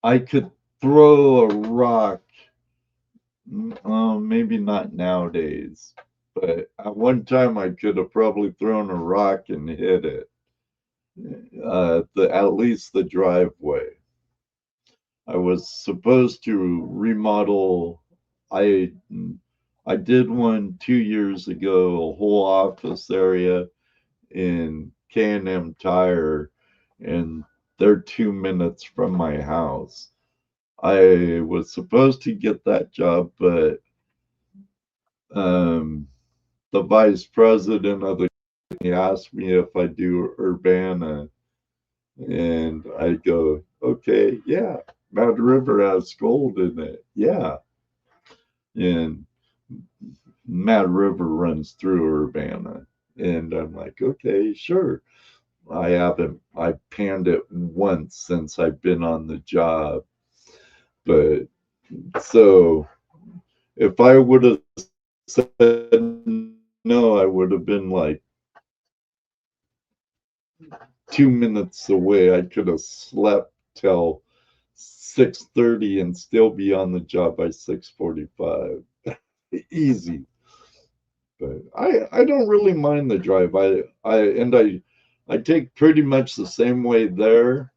I could throw a rock, maybe not nowadays, but at one time I could have probably thrown a rock and hit it, at least the driveway. I was supposed to remodel. I I did one 2 years ago, a whole office area in K&M Tire, and they're 2 minutes from my house. I was supposed to get that job, but um, the vice president of the company asked me if I do Urbana, and I go, okay, yeah, Mad River has gold in it, yeah, and Mad River runs through Urbana, and I'm like, okay, sure. I panned it once since I've been on the job, but so if I would have said no, I would have been like 2 minutes away. I could have slept till 6:30 and still be on the job by 6:45. Easy. But I don't really mind the drive. I take pretty much the same way there,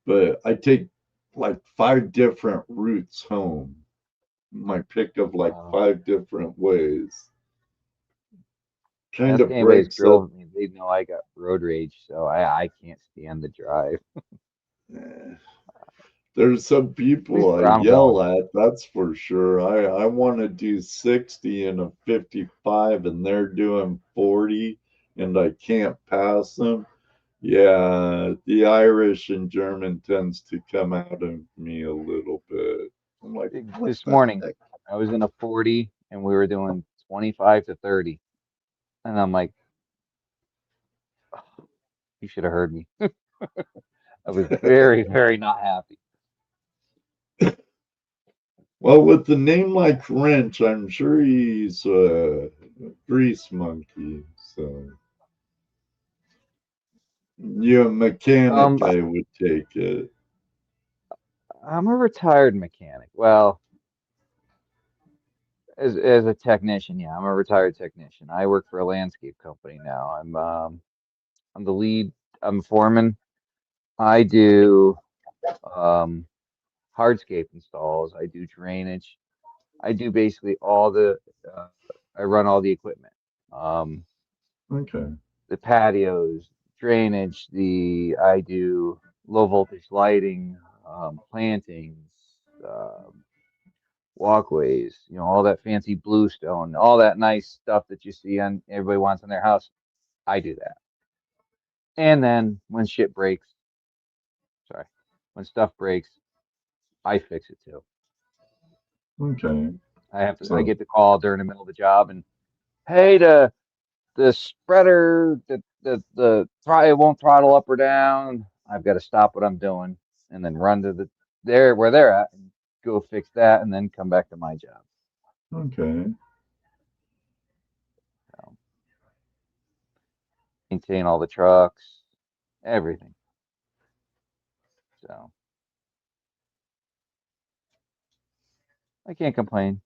but I take like 5 different routes home. My pick of like Wow. 5 different ways. Kind Ask of anybody who's breaks up. drove with me, they know I got road rage, so I can't stand the drive. eh, There's some people Where I I'm yell going. at, that's for sure. I want to do 60 in a 55 and they're doing 40 and I can't pass them. Yeah, the Irish and German tends to come out of me a little bit. I'm like, what This the morning, heck? I was in a 40 and we were doing 25 to 30. And I'm like, you should have heard me. I was very, very not happy. Well, with the name like Wrench, I'm sure he's a grease monkey. So, you're a mechanic, Um, I would take it. I'm a retired mechanic. Well, as a technician, yeah, I'm a retired technician. I work for a landscape company now. I'm the lead. I'm a foreman. I do um hardscape installs. I do drainage. I do basically all uh, I run all the equipment. Um, Okay. the patios, drainage, I do low voltage lighting, plantings, walkways, all that fancy bluestone, all that nice stuff that you see on everybody wants in their house. I do that. And then when shit breaks, sorry, when stuff breaks, I fix it too. Okay. I So, get the call during the middle of the job and hey, the spreader, it won't throttle up or down. I've got to stop what I'm doing and then run to where they're at and go fix that and then come back to my job. okay. So, maintain all the trucks, everything. So I can't complain.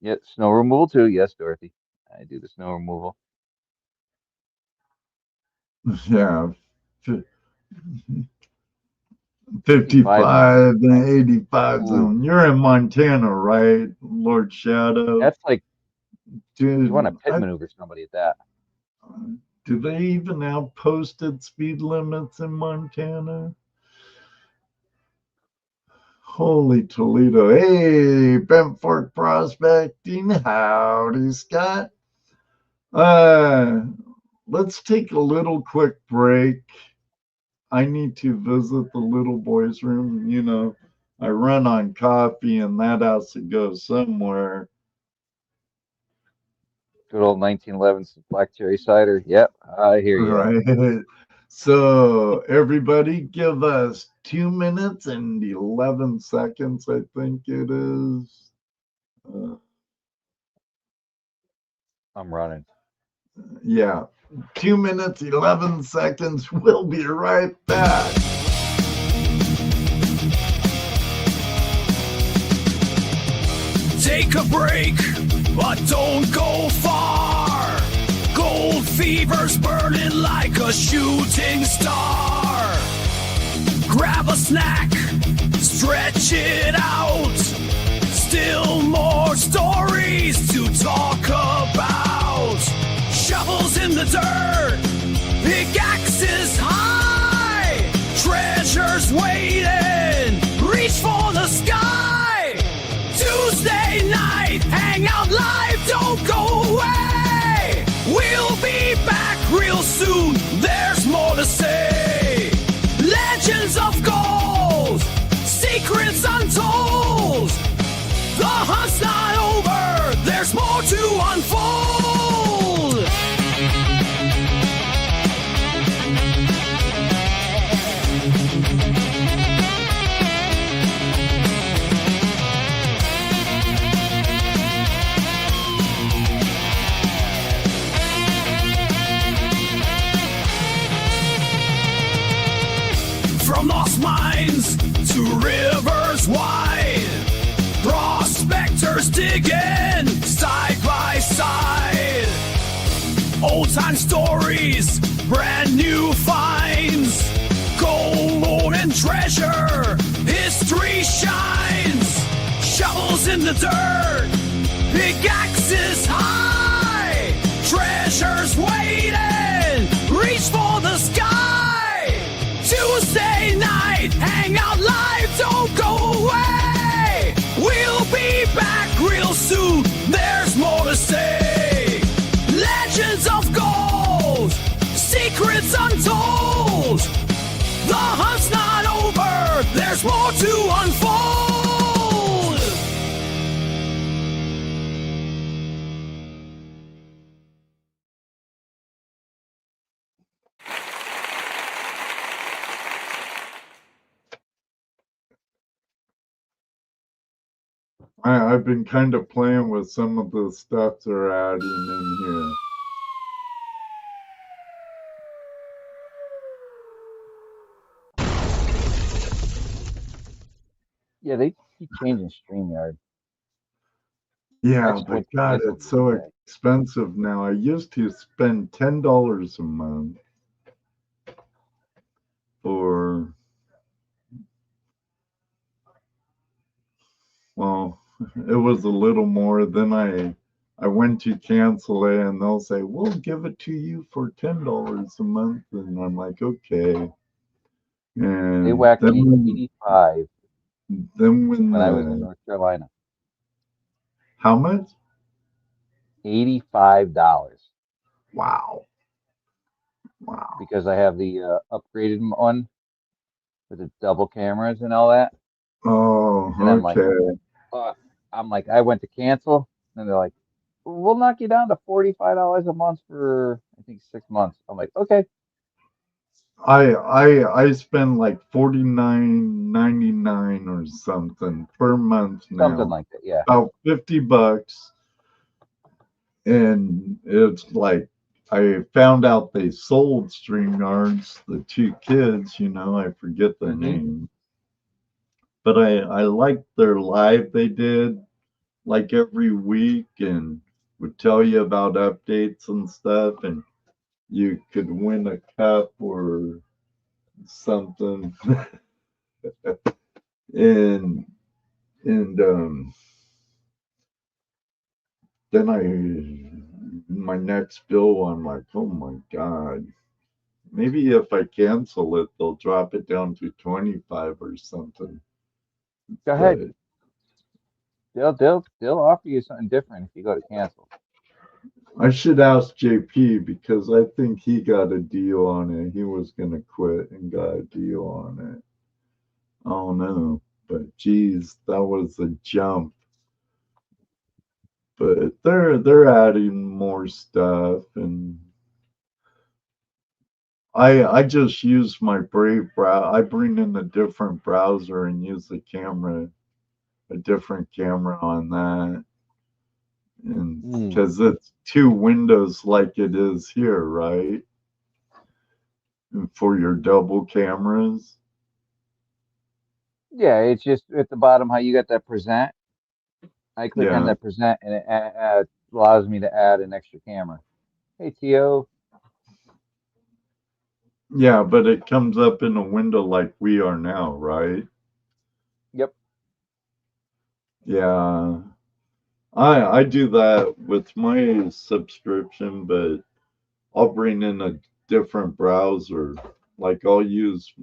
Yet snow removal too. Yes, Dorothy. I do the snow removal. Yeah. 55 zone. 55 and 85 Ooh, zone. You're in Montana, right, Lord Shadow? that's like you want to Dude, pit maneuver somebody at that. do they even have posted speed limits in Montana? Holy Toledo. Hey, Bent Fork Prospecting. Howdy, Scott. Let's take a little quick break. I need to visit the little boy's room. I run on coffee and that has to go somewhere. Good old 1911 black cherry cider. Yep, I hear you. Right. So everybody give us 2 minutes and 11 seconds, I think it is. I'm running. Yeah. 2 minutes, 11 seconds. We'll be right back. Take a break, but don't go far. Gold fever's burning like a shooting star. Grab a snack, stretch it out. Still more stories to talk about. Shovels in the dirt, pickaxes high. Treasures waiting, reach for the sky. Tuesday night hangout live, don't go away. We'll be back real soon, there's more to say. Legends of gold, secrets untold. The hunt's not over, there's more to unfold. From lost mines to rivers wide, prospectors digging side by side. Old time stories, brand new finds, gold and treasure, history shines. Shovels in the dirt, pickaxes high, treasures waiting, reach for the sky. Tuesday night hangout live, don't go Real soon, there's more to say. Legends of gold, secrets untold. The hunt's not over, there's more to unfold. I've been kind of playing with some of the stuff they're adding in here. Yeah, they keep changing StreamYard. Yeah, Actually, but went to God, cancel it's so today. expensive now. I used to spend $10 a month for, well, it was a little more. Then I went to cancel it, and they'll say, "We'll give it to you for $10 a month," and I'm like, "Okay." They And whacked then me when, 85 when I was in the North Carolina. how much? $85 Wow. because I have the upgraded one with the double cameras and all that. Oh, And I'm like, okay. I went to cancel, and they're like, we'll knock you down to $45 a month for I think 6 months. I'm like, okay, I spend like $49.99 or something per month something now. like that. Yeah. About $50. And it's like I found out they sold StreamYards, the two kids, I forget their name. But I liked their live they did like every week and would tell you about updates and stuff, and you could win a cup or something. and then my next bill, I'm like, oh my God. Maybe if I cancel it, they'll drop it down to 25 or something. Go ahead. They'll offer you something different if you go to cancel. I should ask JP because I think he got a deal on it. He was gonna quit and got a deal on it. Oh no, but geez, that was a jump. But they're adding more stuff, and I just use my Brave browser. I bring in a different browser and use a different camera on that. And because it's two windows like it is here, right? And for your double cameras. Yeah, it's just at the bottom how you got that present. I click on Yeah. that present, and it allows me to add an extra camera. Hey, Tio. Yeah, but it comes up in a window like we are now, right? Yep. Yeah. I do that with my subscription, but I'll bring in a different browser. Like I'll use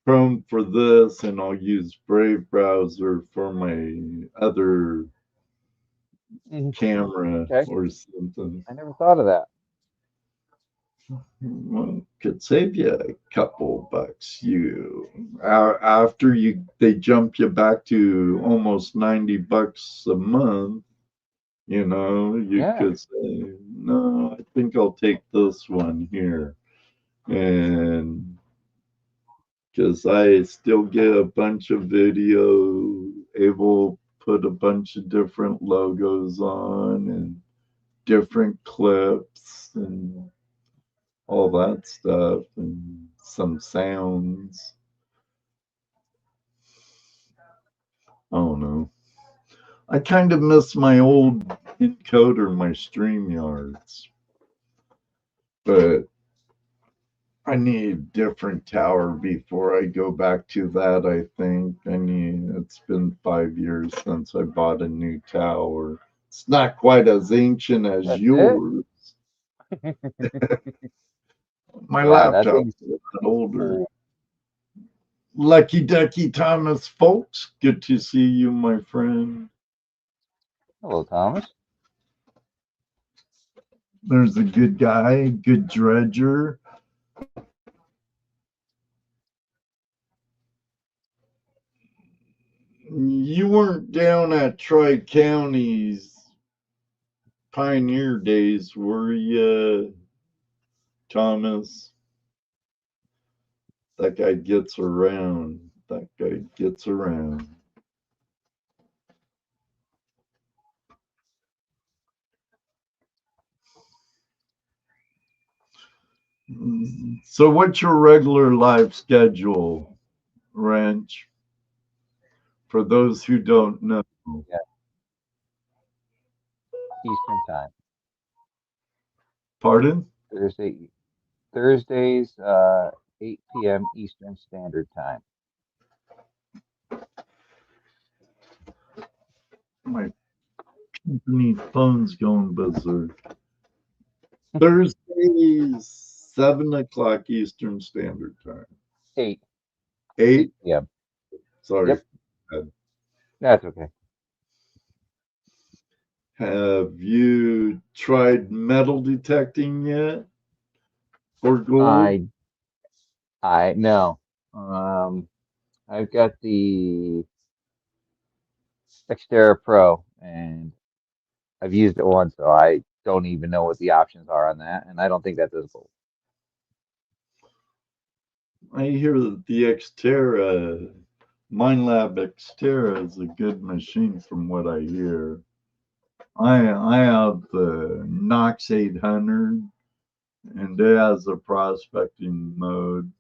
Chrome for this, and I'll use Brave browser for my other camera or something. I never thought of that. Well, could save you a couple bucks. After they jump you back to almost $90 a month. You could say, no, I think I'll take this one here, and because I still get a bunch of video, able to put a bunch of different logos on and different clips and all that stuff and some sounds. I don't know. I kind of miss my old encoder, my StreamYards. But I need a different tower before I go back to that, I think. It's been 5 years since I bought a new tower. It's not quite as ancient as yours. My laptop's a lot older. Lucky Ducky Thomas, folks. Good to see you, my friend. Hello, Thomas. There's a good guy, good dredger. You weren't down at Tri-County's Pioneer Days, were you, Thomas? That guy gets around. That guy gets around. So what's your regular life schedule, Wrench? For those who don't know. Yeah. Eastern time. Pardon? Thursdays, 8 p.m. Eastern Standard Time. My company phone's going berserk. Thursdays, 7 o'clock Eastern Standard Time. 8 8? p.m. Sorry. Yep. That's okay. Have you tried metal detecting yet? Or gold? I no. I've got the Xterra Pro, and I've used it once, so I don't even know what the options are on that, and I don't think that does gold. I hear that the Xterra, MineLab Xterra is a good machine from what I hear. I have the Knox 800 and it has a prospecting mode.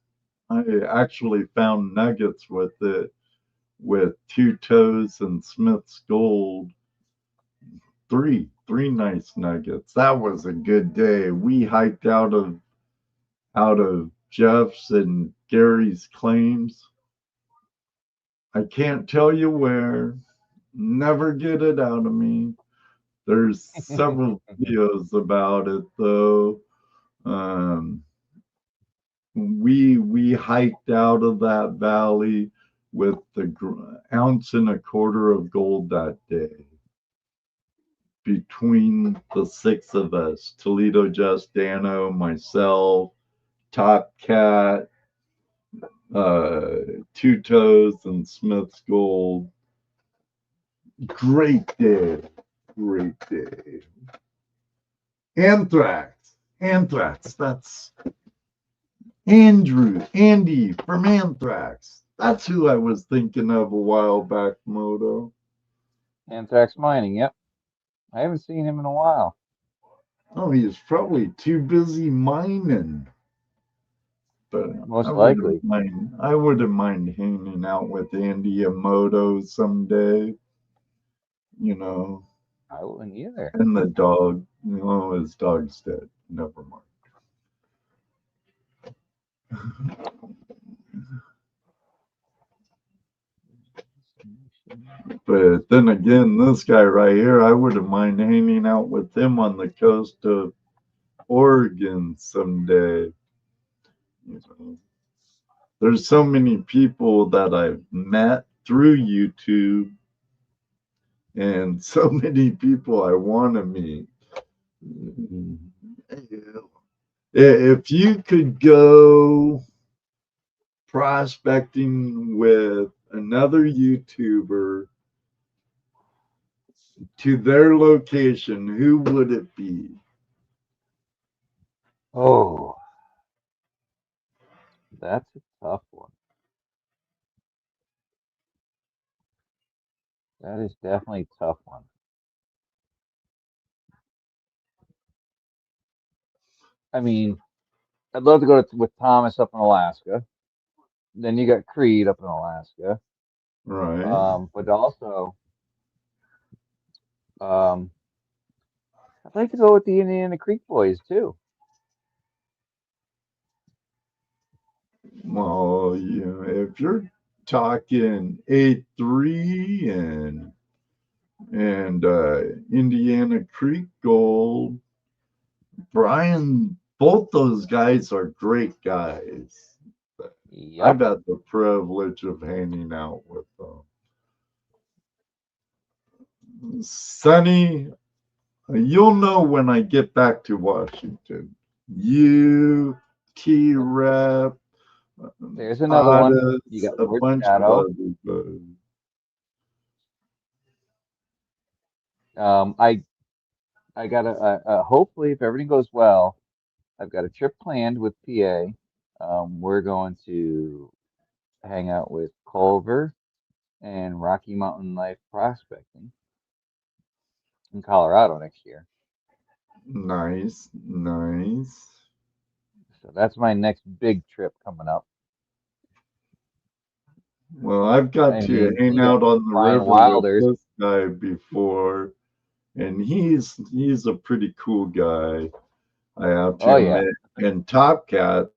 I actually found nuggets with it with 2 toes and Smith's Gold. Three nice nuggets. That was a good day. We hiked out of Jeff's and Gary's claims. I can't tell you where. Never get it out of me. There's several videos about it though. We hiked out of that valley with the ounce and a quarter of gold that day. Between the 6 of us, Toledo Justano, myself, Top Cat, 2 Toes, and Smith's Gold. Great day. Great day. Anthrax. That's Andy from Anthrax. That's who I was thinking of a while back, Moto. Anthrax Mining, yep. I haven't seen him in a while. Oh, he's probably too busy mining. But Most likely. I wouldn't mind hanging out with Andy Emoto someday. You know. I wouldn't either. And the dog. Oh, his dog's dead. Never mind. But then again, this guy right here, I wouldn't mind hanging out with him on the coast of Oregon someday. You know, there's so many people that I've met through YouTube, and so many people I want to meet. If you could go prospecting with another YouTuber to their location, who would it be? Oh, that's a tough one. That is definitely a tough one. I mean, I'd love to go with Thomas up in Alaska. Then you got Creed up in Alaska. Right. But also, I'd like to go with the Indiana Creek Boys too. Well, you know, if you're talking A3 and Indiana Creek Gold, Brian, both those guys are great guys. Yep. I've had the privilege of hanging out with them. Sonny, you'll know when I get back to Washington. You, T-Rep, There's another one. Otis, You got a Lord bunch Shadow. of others. I got hopefully, if everything goes well, I've got a trip planned with PA. We're going to hang out with Culver and Rocky Mountain Life Prospecting in Colorado next year. Nice, nice. So that's my next big trip coming up. Well, I've got I to mean, hang you got out on the Brian river Wilders. with this guy before, and he's a pretty cool guy. I have to Oh yeah, admit. And Top Cat,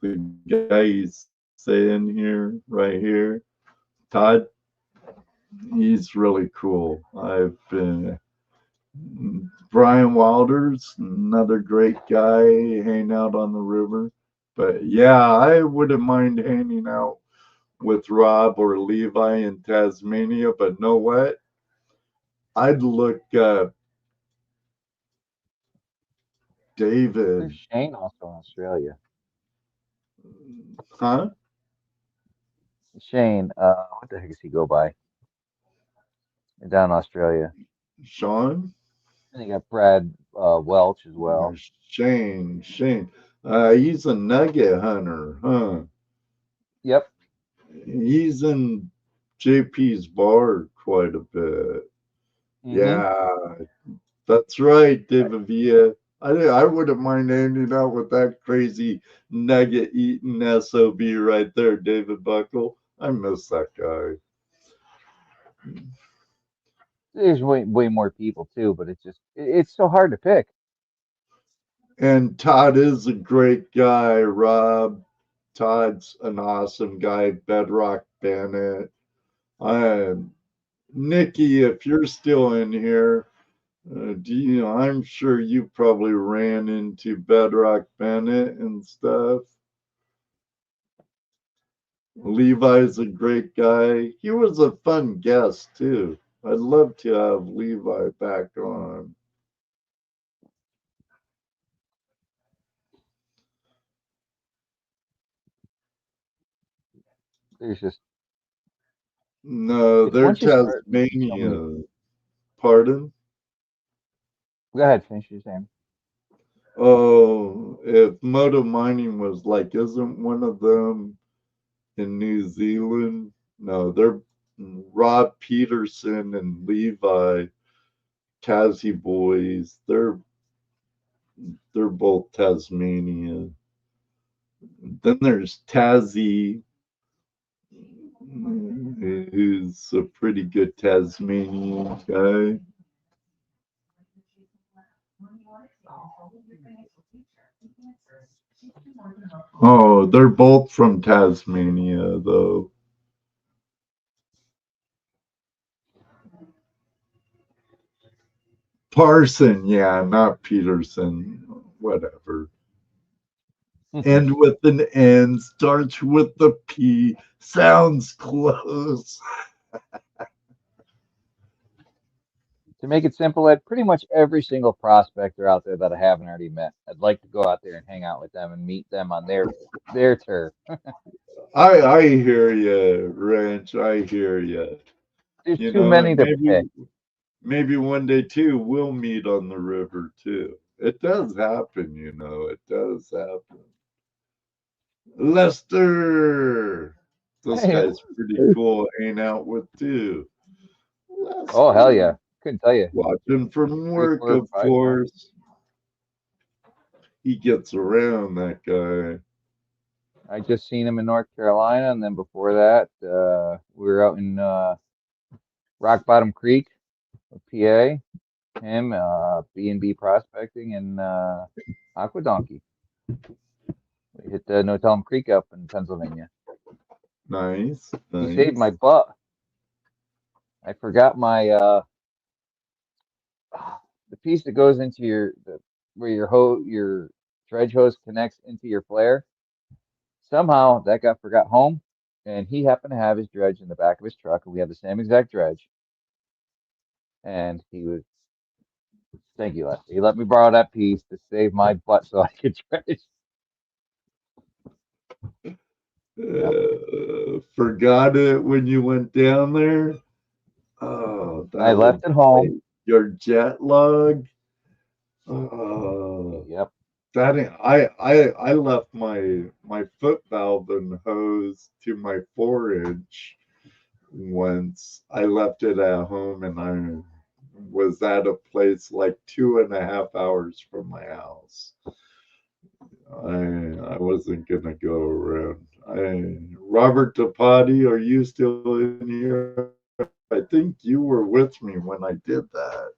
the guy he's saying here, right here, Todd, he's really cool. I've been Brian Wilders, another great guy, hang out on the river. But yeah, I wouldn't mind hanging out with Rob or Levi in Tasmania. But know what? I'd look there's David. Shane also in Australia. Huh? Shane, what the heck does he go by? Down in Australia. Sean? And you got Brad Welch as well. Shane. He's a nugget hunter, huh? Yep. He's in JP's bar quite a bit. Yeah, that's right, David Villa. I wouldn't mind hanging out with that crazy nugget eating SOB right there, David Buckle. I miss that guy. There's way more people too, but it's so hard to pick. And Todd is a great guy, Rob. Todd's an awesome guy, Bedrock Bennett. Nikki, if you're still in here, I'm sure you probably ran into Bedrock Bennett and stuff. Levi's a great guy. He was a fun guest too. I'd love to have Levi back on. There's just No, it's they're once you start meeting so many. Tasmania. Pardon? Go ahead, finish your saying. Oh, if Moto Mining was like, isn't one of them in New Zealand? No, they're Rob Peterson and Levi, Tassie boys. They're both Tasmania. Then there's Tassie, who's a pretty good Tasmanian guy. Oh, they're both from Tasmania, though. Parson, yeah, not Peterson, whatever. End with an N, starts with the P, sounds close. To make it simple, Ed, pretty much every single prospector out there that I haven't already met, I'd like to go out there and hang out with them and meet them on their turf. I hear you, Ranch. I hear you. There's You too know, many and to pick. maybe one day too we'll meet on the river too. It does happen, it does happen. Lester, this Hey, guy's pretty cool hang out with too. oh hell Lester, yeah! Couldn't tell you. watching from Three, work, 4, of 5 months. course. He gets around, that guy. I just seen him in North Carolina, and then before that, we were out in Rock Bottom Creek, PA. Him, B&B prospecting, and Aqua Donkey. We hit the No Tell 'em Creek up in Pennsylvania. Nice. He saved my butt. I forgot my the piece that goes into where your dredge hose connects into your flare. Somehow that got forgot home, and he happened to have his dredge in the back of his truck, and we have the same exact dredge. and he was thank you, Leslie. He let me borrow that piece to save my butt so I could try. Forgot it when you went down there. Oh, I that left would it home. your jet lag. Oh, Yep. I left my foot valve and hose to my 4-inch once. I left it at home and I was at a place like 2.5 hours from my house. I wasn't gonna go around. Robert Tapati, are you still in here? I think you were with me when I did that.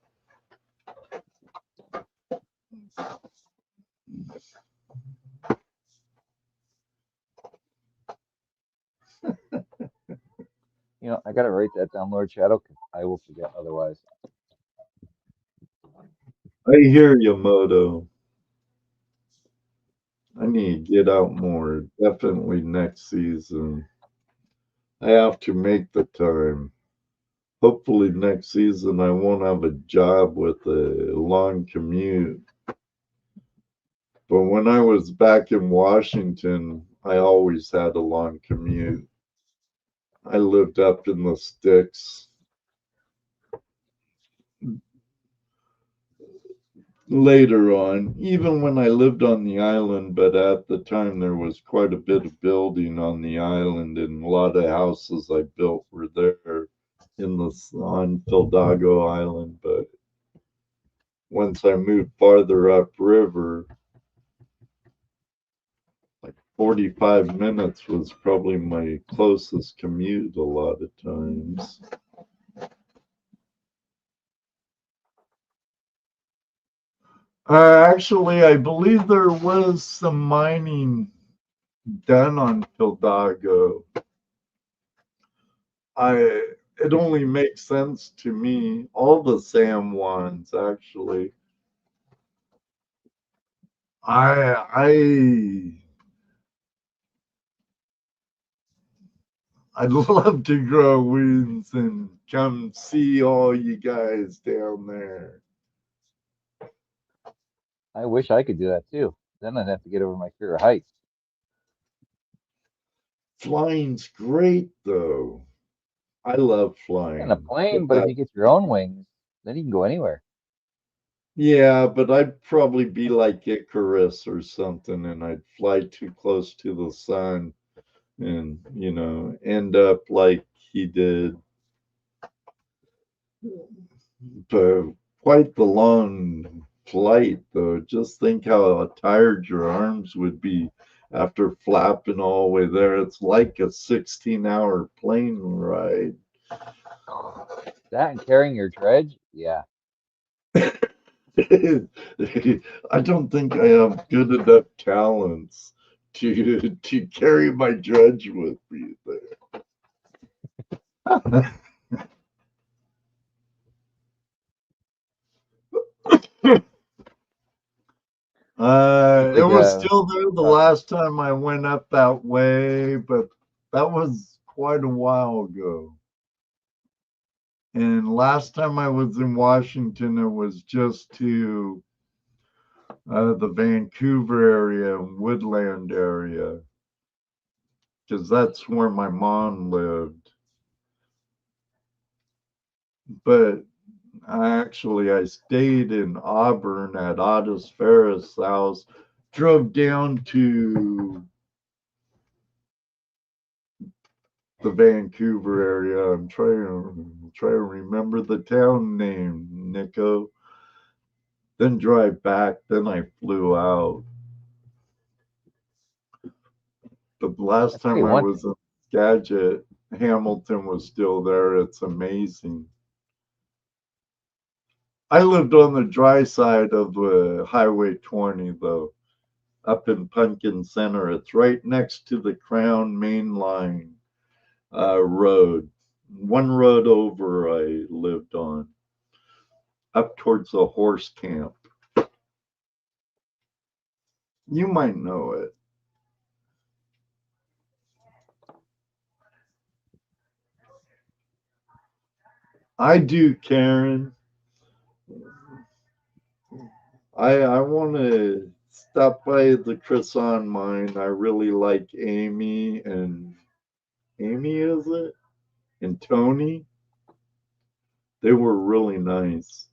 You know, I gotta write that down, Lord Shadow, 'cause I will forget otherwise. I hear you, Moto. I need to get out more. Definitely next season. I have to make the time. Hopefully next season I won't have a job with a long commute. But when I was back in Washington, I always had a long commute. I lived up in the sticks. Later on, even when I lived on the island, but at the time there was quite a bit of building on the island, and a lot of houses I built were there on Fildago Island. But once I moved farther upriver, like 45 minutes was probably my closest commute a lot of times. Actually, I believe there was some mining done on Fildago. It only makes sense to me. All the San Juans, actually. I'd love to grow wings and come see all you guys down there. I wish I could do that too. Then I'd have to get over my fear of heights. Flying's great, though. I love flying. In a plane, but if you get your own wings, then you can go anywhere. Yeah, but I'd probably be like Icarus or something, and I'd fly too close to the sun and, end up like he did. But quite the long flight, though. Just think how tired your arms would be after flapping all the way there. It's like a 16-hour plane ride. That and carrying your dredge, yeah. I don't think I have good enough talents to carry my dredge with me there. It's It like was still there the last time I went up that way, but that was quite a while ago. And last time I was in Washington, it was just to the Vancouver area and Woodland area, because that's where my mom lived. But I stayed in Auburn at Otis Ferris' house, drove down to the Vancouver area. I'm trying to remember the town name, Nico. Then drive back. Then I flew out. The last time I was in Skagit, Hamilton was still there. It's amazing. I lived on the dry side of Highway 20, though, up in Pumpkin Center. It's right next to the Crown Main Line road. One road over I lived on, up towards the horse camp. You might know it. I do, Karen. I want to stop by the croissant mine. I really like Amy and Amy, is it? And Tony. They were really nice.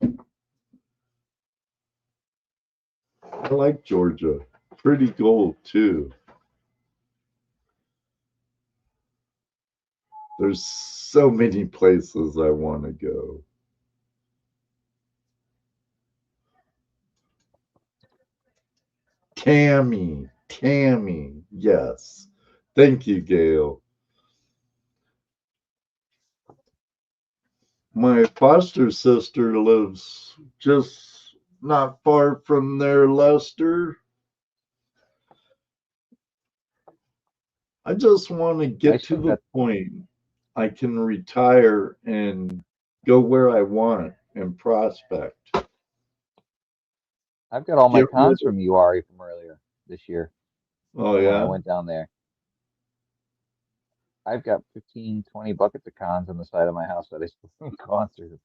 I like Georgia. Pretty gold too. There's so many places I want to go. Tammy, yes. Thank you, Gail. My foster sister lives just not far from there, Lester. I just want to get to the point I can retire and go where I want and prospect. I've got all my cons from URI from earlier this year. Oh, yeah? When I went down there. I've got 15, 20 buckets of cons on the side of my house that I still haven't gone through.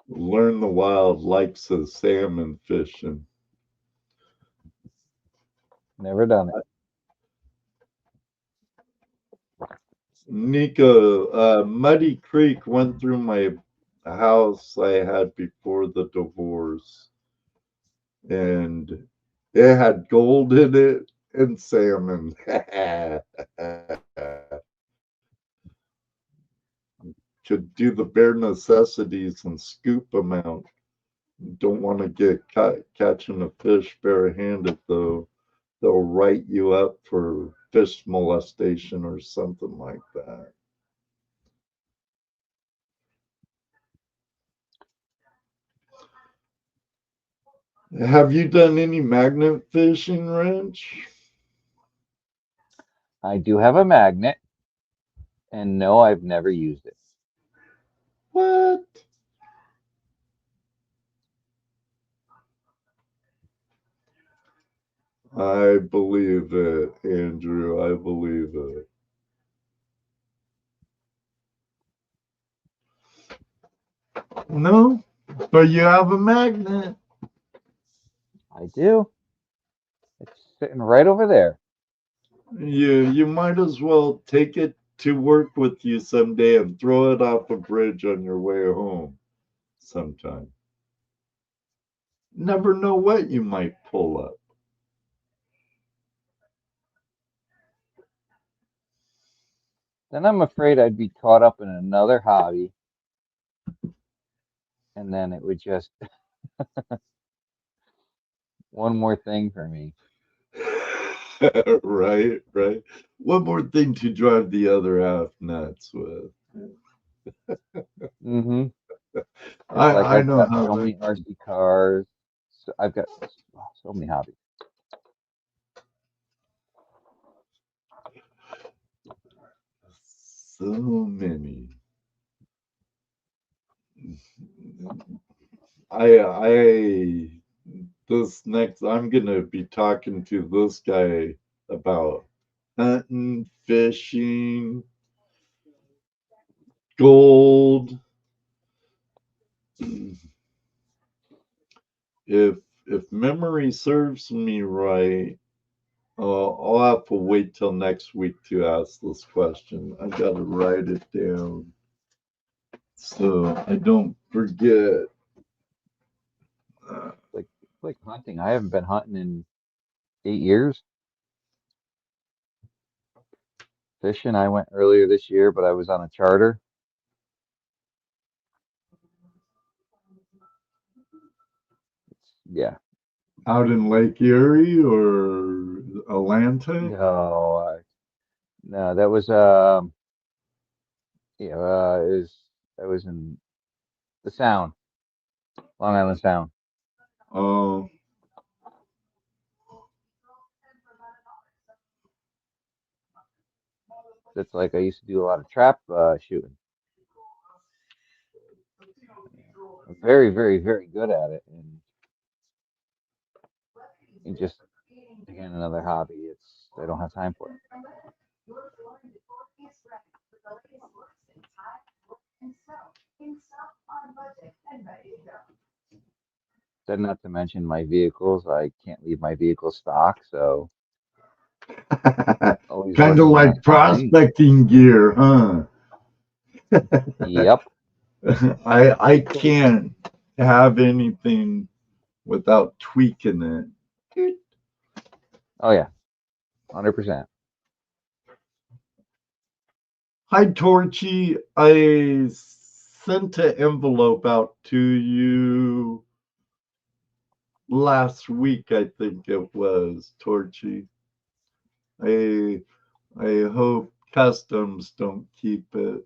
Learn the Wild likes the salmon fishing. Never done it. Nico, Muddy Creek went through my house I had before the divorce, and it had gold in it and salmon. Could do the bare necessities and scoop them out. Don't want to get caught catching a fish barehanded, though. They'll write you up for fish molestation or something like that. Have you done any magnet fishing, Wrench? I do have a magnet, and no, I've never used it. What? I believe it, Andrew. I believe it. No, but you have a magnet. I do. It's sitting right over there. You might as well take it to work with you someday and throw it off a bridge on your way home sometime. Never know what you might pull up. Then I'm afraid I'd be caught up in another hobby, and then it would just one more thing for me. Right. One more thing to drive the other half nuts with. Mm-hmm. I I've know got how so many RC cars. So I've got so many hobbies. So many. I'm gonna be talking to this guy about hunting, fishing, gold. If memory serves me right, I'll have to wait till next week to ask this question. I gotta write it down so I don't forget. Like hunting. I haven't been hunting in 8 years. Fishing, I went earlier this year, but I was on a charter. Yeah. Out in Lake Erie or Atlanta? No, that was it was in the Sound. Long Island Sound. Oh, It's like I used to do a lot of trap shooting. I'm very, very, very good at it, and just again another hobby. It's I don't have time for it. Then not to mention my vehicles. I can't leave my vehicle stock, so always kind of working on like something. prospecting gear, huh? Yep. I can't have anything without tweaking it. Oh yeah, 100%. Hi, Torchy. I sent an envelope out to you last week, I think it was, Torchy. I hope customs don't keep it.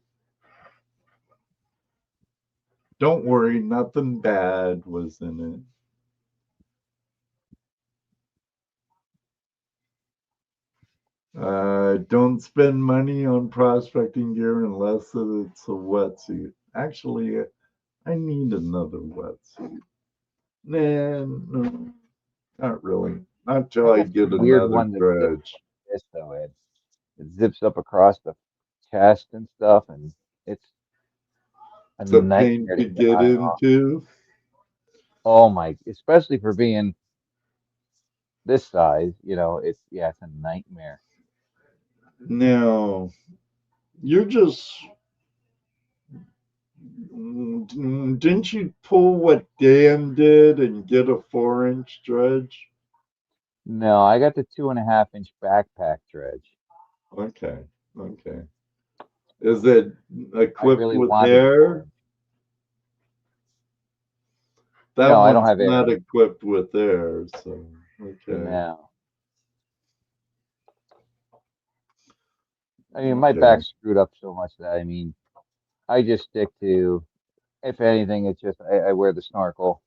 Don't worry, nothing bad was in it. Don't spend money on prospecting gear unless it's a wetsuit. Actually, I need another wetsuit. Nah, no, not really. Not till I I got get some weird another one that zips dredge. like this though, Ed. It zips up across the chest and stuff, and it's a It's a pain nightmare to to get get on and off. into. Oh my, especially for being this size, it's a nightmare. Now, you're just. Didn't you pull what Dan did and get a 4-inch dredge? No, I got the 2.5-inch backpack dredge. Okay, okay. Is it I equipped really with wanted the air? 4-inch. That No, I don't one's have air not in it. equipped with air, so okay, No. I mean, my okay. back's screwed up so much that I just stick to, if anything, it's just I wear the snorkel.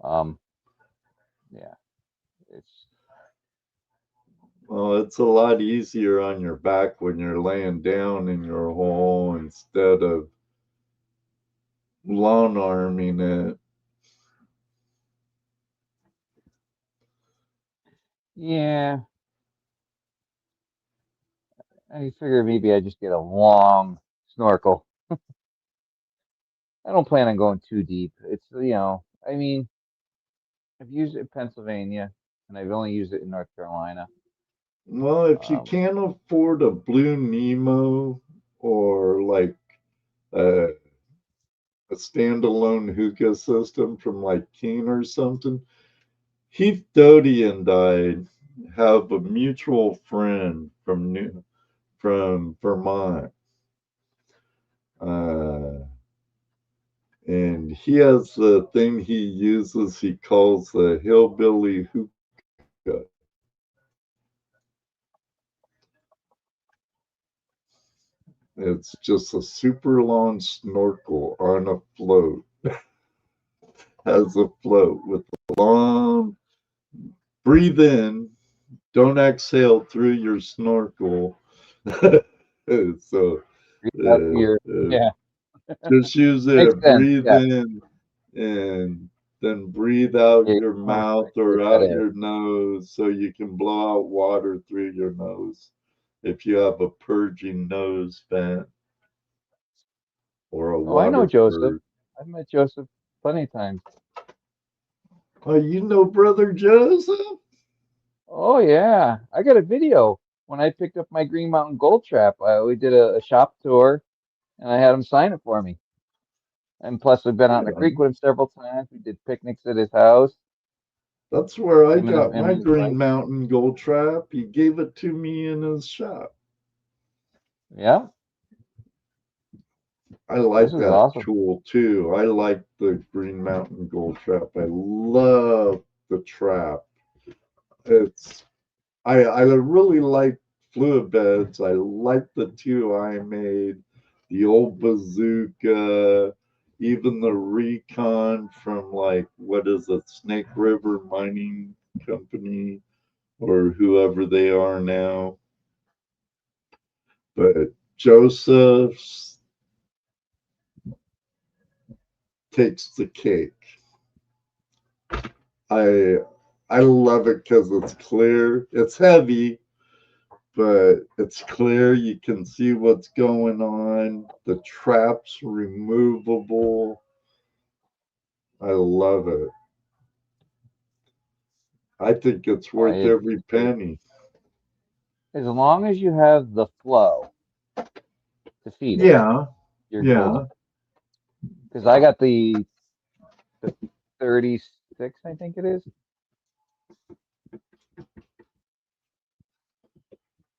Um, yeah, it's Well, it's a lot easier on your back when you're laying down in your hole instead of long arming it. yeah. I figure maybe I just get a long snorkel. I don't plan on going too deep. I've used it in Pennsylvania, and I've only used it in North Carolina. Well, if you Um, can't afford a Blue Nemo or like a, a standalone hookah system from like Keen or something, Heath Doty and I have a mutual friend from Vermont. Uh, and he has the thing he uses, he calls the hillbilly hookah. It's just a super long snorkel on a float, has a float with a long breathe in, don't exhale through your snorkel. So Breathe out uh, your uh, yeah, just use makes it, sense. breathe Yeah, in and then breathe out yeah, you your want to mouth circulate or that out air. your nose so you can blow out water through your nose if you have a purging nose vent or a Oh, I know water Joseph. purge. I've met Joseph plenty of times. Oh, you know Brother Joseph? Oh yeah, I got a video when I picked up my Green Mountain Gold Trap. We did a shop tour, and I had him sign it for me. And plus, we've been out in Right the creek on. with him several times. We did picnics at his house. That's where I Him and him, got him my and his Green wife. Mountain Gold Trap. He gave it to me in his shop. Yeah, I this like is that awesome. tool too. I like the Green Mountain Gold Trap. I love the trap. It's I really like fluid beds. I like the two I made, the old bazooka even the recon from like what is it, Snake River Mining Company or whoever they are now. But Joseph's takes the cake. I love it because it's clear. It's heavy, but it's clear. You can see what's going on. The trap's removable. I love it. I think it's worth every penny. As long as you have the flow to feed it, Yeah, you're yeah. golden. Because I got the 36, I think it is.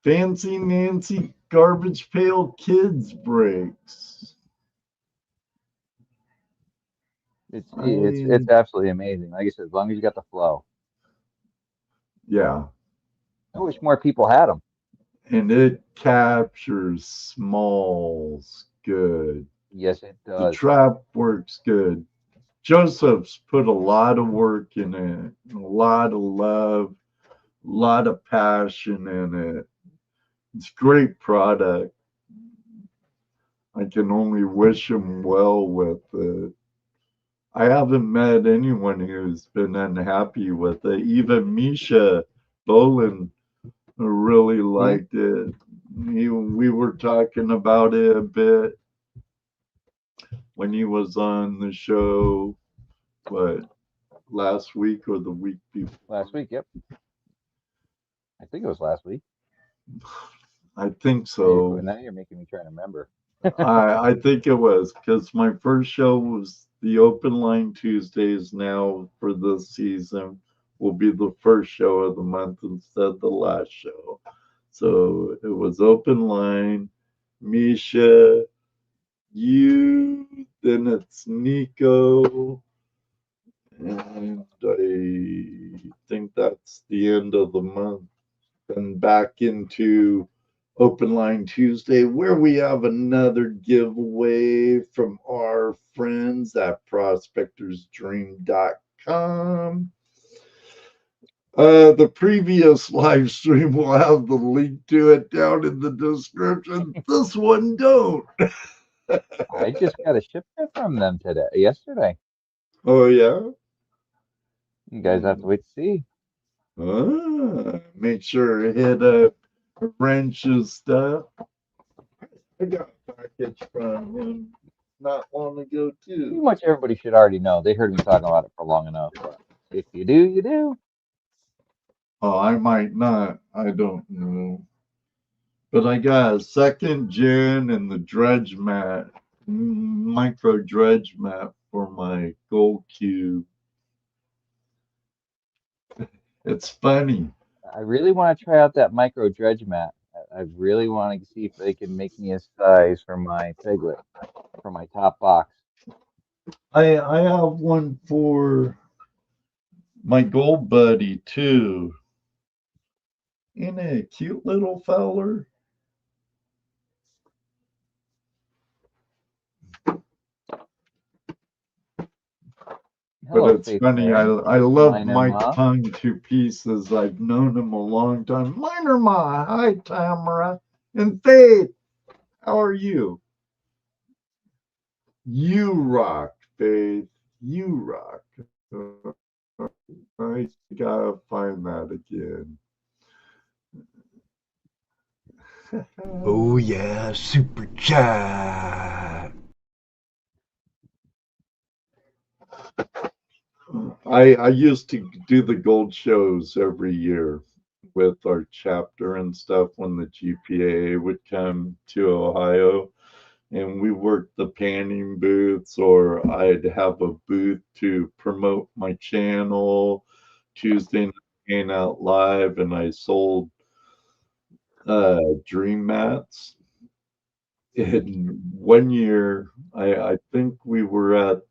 Fancy Nancy Garbage Pail Kids breaks. It's absolutely amazing. Like I said, as long as you got the flow. Yeah. I wish more people had them. And it captures smalls good. Yes, it The does. trap works good. Joseph's put a lot of work in it, a lot of love, a lot of passion in it. It's a great product. I can only wish him well with it. I haven't met anyone who's been unhappy with it. Even Misha Bolin really liked it. We were talking about it a bit when he was on the show, what, last week or the week before? Last week, yep. I think it was last week. I think so. Now you're making me try to remember. I think it was because my first show was the Open Line Tuesdays now for this season will be the first show of the month instead of the last show. So it was Open Line, Misha, you, then it's Nico, and I think that's the end of the month. Then back into Open Line Tuesday, where we have another giveaway from our friends at prospectorsdream.com. The previous live stream will have the link to it down in the description. This one don't. I just got a shipment from them yesterday. Oh, yeah? You guys have to wait to see. Make sure to hit up Wrench's stuff. I got a package from him not long ago, Pretty too. much everybody should already know. They heard me talking about it for long enough. But if you do, you do. Oh, I might not. I don't know. But I got a second gen and the dredge mat, micro dredge mat for my gold cube. It's funny. I really want to try out that micro dredge mat. I really want to see if they can make me a size for my piglet, for my top box. I have one for my gold buddy too. Ain't it a cute little feller? Hello, But it's Faith funny. Mary. I love Minor Mike Ma. Pung to pieces. I've known him a long time. Minor Ma, hi Tamara and Faith. How are you? You rock, Faith. You rock. I gotta find that again. Oh yeah, super chat. I used to do the gold shows every year with our chapter and stuff when the GPA would come to Ohio. And we worked the panning booths, or I'd have a booth to promote my channel, Tuesday Night Hangout Live, and I sold dream mats. And one year, I think we were at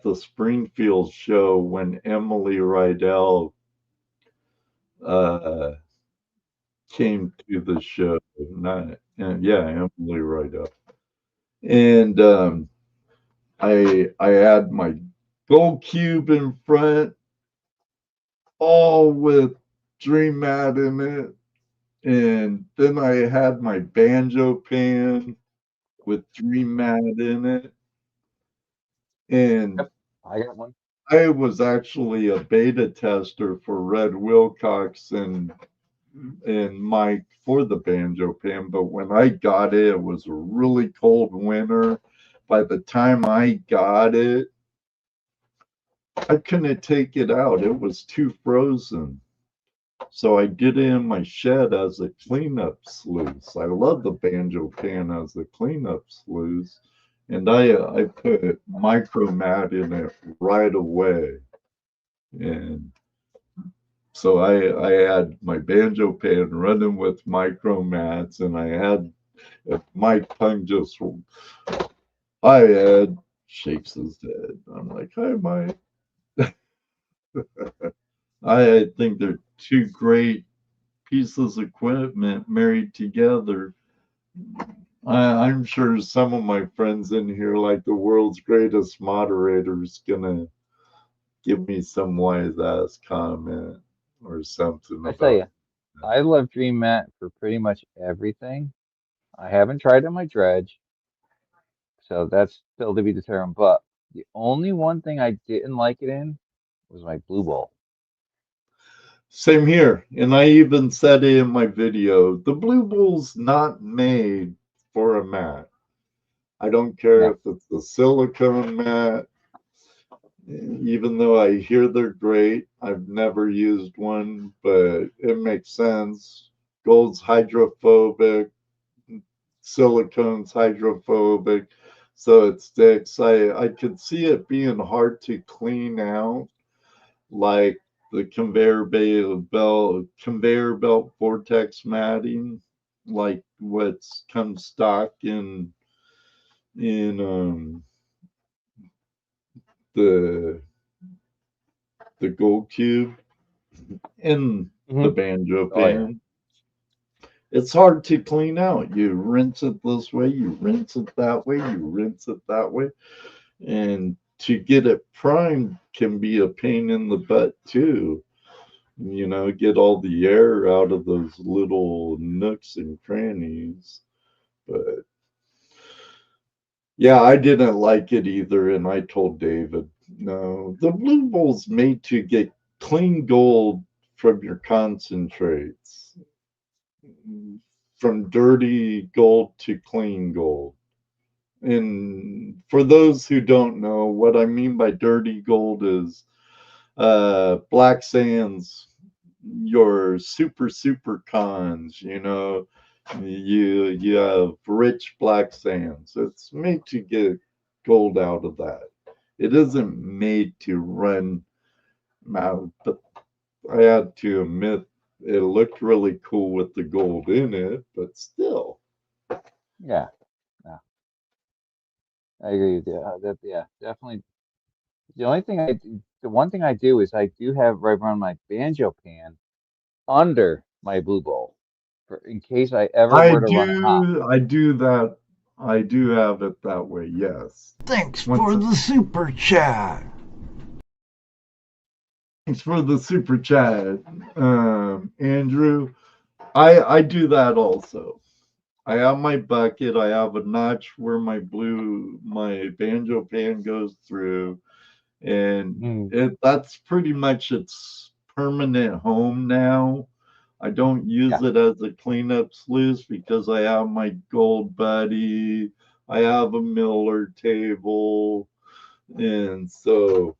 the Springfield show when Emily Rydell came to the show. Emily Rydell. And I had my gold cube in front, all with Dream Mat in it. And then I had my banjo pan with Dream Mat in it. And Yep, I got one. I was actually a beta tester for Red Wilcox and Mike for the banjo pan, but when I got it, it was a really cold winter. By the time I got it, I couldn't take it out. It was too frozen. So I did it in my shed as a cleanup sluice. I love the banjo pan as a cleanup sluice. And I put micromat in it right away. And so I had my banjo pan running with micromats, and I had Mike Pung just, hi Ed, shakes his head. I'm like, hi Mike. I think they're two great pieces of equipment married together. I'm sure some of my friends in here, like the world's greatest moderator, is gonna give me some wise ass comment or something I tell about you, I love Dream Mat for pretty much everything. I haven't tried it on my dredge, so that's still to be determined. But the only one thing I didn't like it in was my blue bowl. Same here. And I even said it in my video, the Blue Bull's not made for a mat. I don't care No, if it's a silicone mat, even though I hear they're great. I've never used one, but it makes sense. Gold's hydrophobic, silicone's hydrophobic, so it sticks. I could see it being hard to clean out, like the conveyor belt vortex matting, like what's comes stock in the gold cube in the hmm banjo oh yeah, pan. It's hard to clean out. You rinse it this way, you rinse it that way, you rinse it that way. And to get it primed can be a pain in the butt too. You know, get all the air out of those little nooks and crannies. But yeah, I didn't like it either. And I told David, no, the Blue Bull's made to get clean gold from your concentrates, from dirty gold to clean gold. And for those who don't know, what I mean by dirty gold is black sands, your super cons, you know, you have rich black sands. It's made to get gold out of that. It isn't made to run out, but I had to admit it looked really cool with the gold in it, but still. yeah, no, I agree with you. Yeah, definitely. The one thing I do is I do have right around my banjo pan under my blue bowl, for in case I ever were to run it hot. I do that. I do have it that way, yes. Thanks Once for the super chat. Thanks for the super chat, Andrew. I do that also. I have my bucket. I have a notch where my banjo pan goes through, and Mm, that's pretty much its permanent home now. I don't use yeah, it as a cleanup sluice because I have my gold buddy. I have a Miller table, and so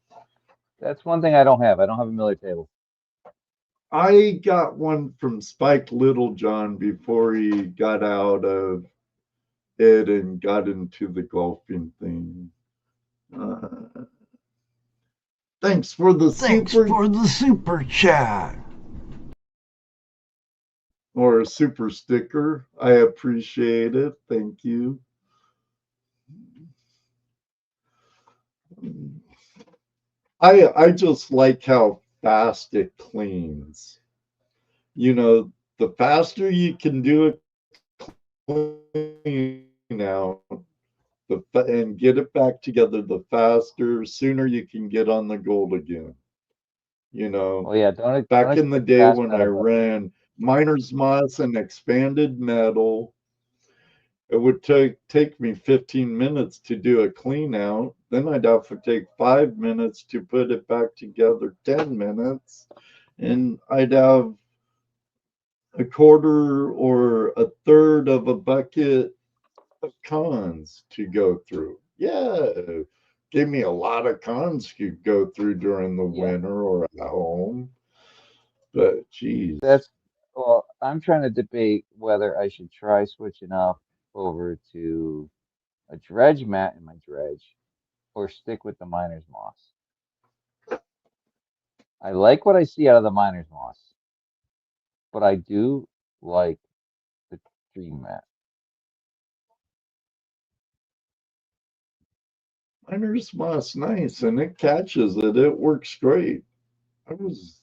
that's one thing I don't have. I don't have a Miller table. I got one from Spike Littlejohn before he got out of it and got into the golfing thing. Uh, thanks for the Thanks for the super chat. or a super sticker. I appreciate it. Thank you. I just like how fast it cleans. You know, the faster you can do it clean out, and get it back together, the faster, sooner you can get on the gold again. You know, Oh yeah, don't back in the expect day fast when I metal, bro. ran miner's moss and expanded metal, it would take me 15 minutes to do a clean out. Then I'd have to take 5 minutes to put it back together, 10 minutes. And I'd have a quarter or a third of a bucket of cons to go through. Yeah, gave me a lot of cons to go through during the Yeah, winter or at home. But geez, that's well. I'm trying to debate whether I should try switching up over to a dredge mat in my dredge or stick with the miner's moss. I like what I see out of the miner's moss, but I do like the dream mat. miner's moss nice and it catches it. It works great. I was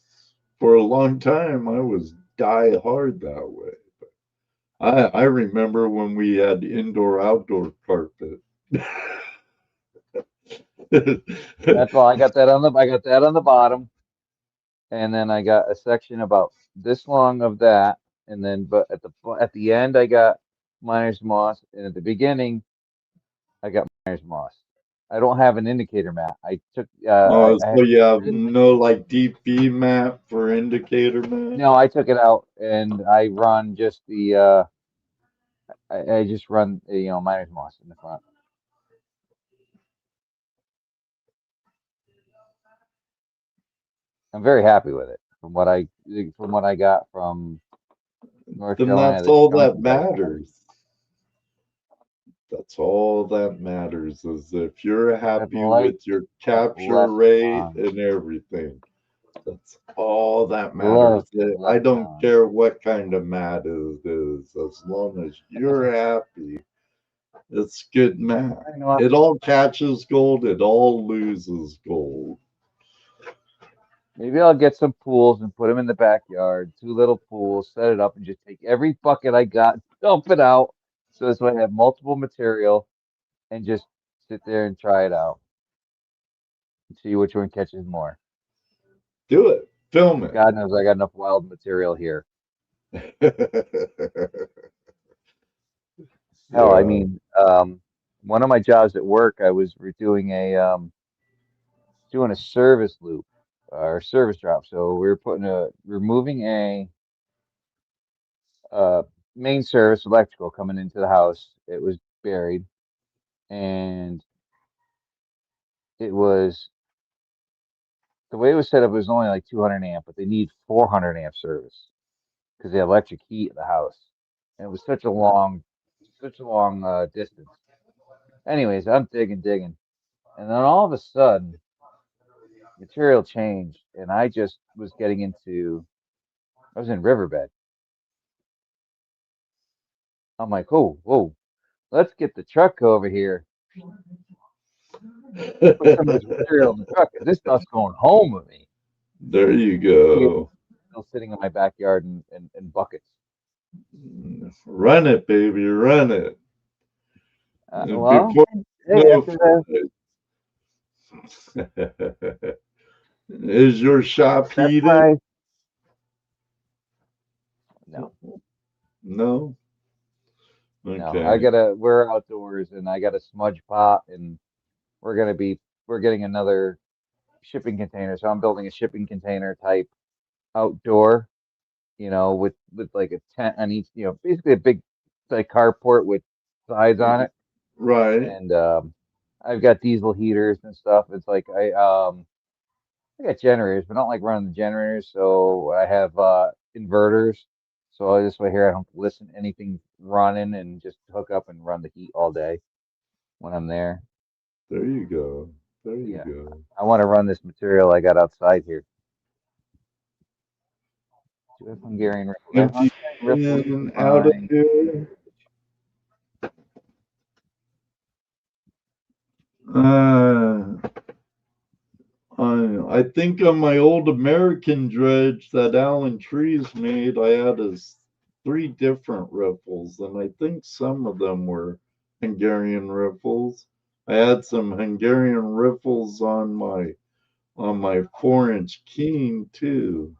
for a long time I was die hard that way. I remember when we had indoor outdoor carpet. That's all. I got that on the bottom, and then I got a section about this long of that, and then but at the end I got miner's moss, and at the beginning I got miner's moss. I don't have an indicator mat. I took Oh, I so you have originally no like DP map for indicator map? no, I took it out and I run just the I just run miner's moss in the front. I'm very happy with it from what I got from North Then Carolina, that's the all that chunky I got. matters. That's all that matters is if you're That happy light with your got capture less rate on. and everything. That's all that matters. Love the I less don't on. care what kind of mat it is, as long as you're happy. It's good mat. You know what? It all catches gold, it all loses gold. Maybe I'll get some pools and put them in the backyard. Two little pools, set it up, and just take every bucket I got, dump it out. So this way I have multiple material and just sit there and try it out and see which one catches more. Do it. Film it. God knows I got enough wild material here. Hell, I Yeah. mean, one of my jobs at work, I was doing a service loop or service drop. So we were removing a uh, main service electrical coming into the house. It was buried, and it was the way it was set up. It was only like 200 amp, but they need 400 amp service because they have electric heat in the house, and it was such a long distance. Anyways, I'm digging, and then all of a sudden, material changed, and I just was getting into. I was in Riverbed. I'm like, oh, whoa, let's get the truck over here. Put some of this material in the truck because this stuff's going home with me. There you See it go. still sitting in my backyard in buckets. Run it, baby, run it. Well, Before hey, no after that, is your shop that's heated? why. No, No. no, Okay. we're outdoors and I got a smudge pot and we're getting another shipping container. So I'm building a shipping container type outdoor, with like a tent on each, basically a big like carport with sides on it. Right. And I've got diesel heaters and stuff. It's like I got generators, but I don't like running the generators, so I have inverters. So this way here I don't listen to anything running and just hook up and run the heat all day when I'm there. There you go. There you Yeah, go. I want to run this material I got outside here. Do have Hungarian riffles. I have Empty Hungarian riffles in in, out of my. here. Uh, I think on my old American dredge that Alan Trees made, I had 3 different riffles, and I think some of them were Hungarian riffles. I had some Hungarian riffles on my 4-inch King too.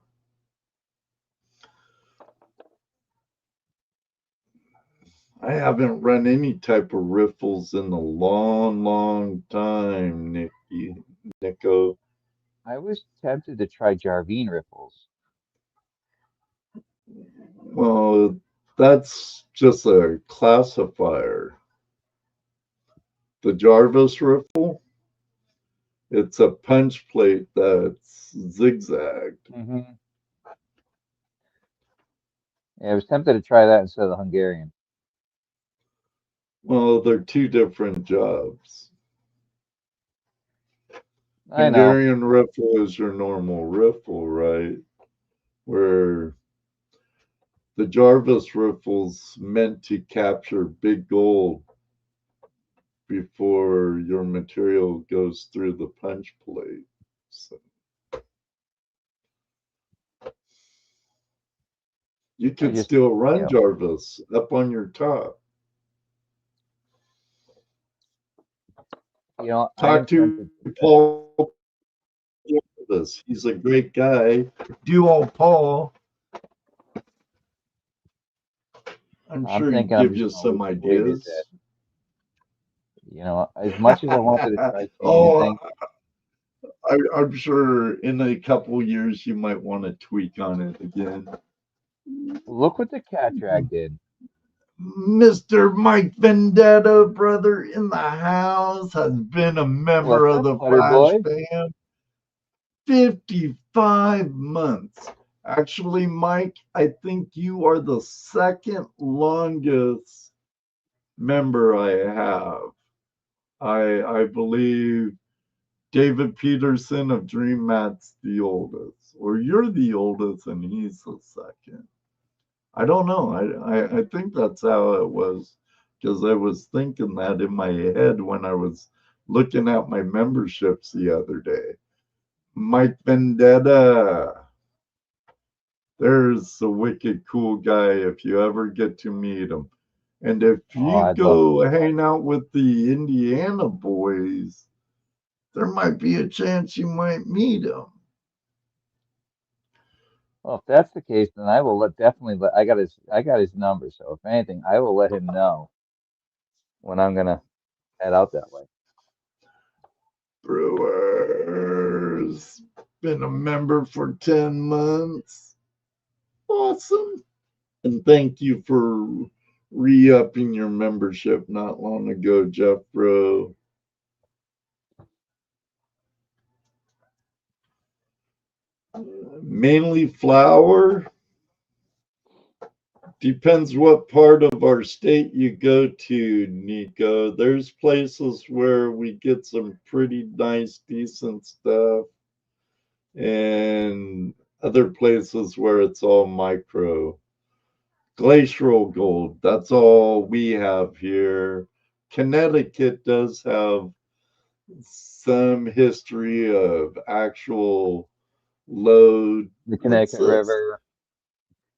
I haven't run any type of riffles in a long, long time, Nico. I was tempted to try Jarvine riffles. Well, that's just a classifier. The Jarvis riffle, it's a punch plate that's zigzagged. Mm-hmm. Yeah, I was tempted to try that instead of the Hungarian. Well, they're two different jobs. I know. Hungarian riffle is your normal riffle, right? Where the Jarvis riffle's meant to capture big gold before your material goes through the punch plate. So you could just, still run Jarvis up on your top. Talk to Paul Jarvis. He's a great guy. Duo Paul. I'm sure he'd give you some ideas. As much as I wanted to try changing things. I'm sure in a couple years you might want to tweak on it again. Look what the cat drag did. Mr. Mike Vendetta, brother in the house, has been a member of the Flash Band 55 months. Actually, Mike, I think you are the second longest member I have. I believe David Peterson of Dream Mat's the oldest, or you're the oldest and he's the second. I don't know. I think that's how it was, because I was thinking that in my head when I was looking at my memberships the other day. Mike Vendetta. There's a wicked cool guy if you ever get to meet him. And if you go hang out with the Indiana boys, there might be a chance you might meet him. Well, if that's the case, then I will definitely. I got his number, so if anything, I will let him know when I'm gonna head out that way. Brewers, been a member for 10 months. Awesome. And thank you for re-upping your membership not long ago, Jeff Bro. Mainly flour. Depends what part of our state you go to, Nico. There's places where we get some pretty nice, decent stuff, and other places where it's all micro. Glacial gold, that's all we have here. Connecticut does have some history of actual load. The Connecticut River.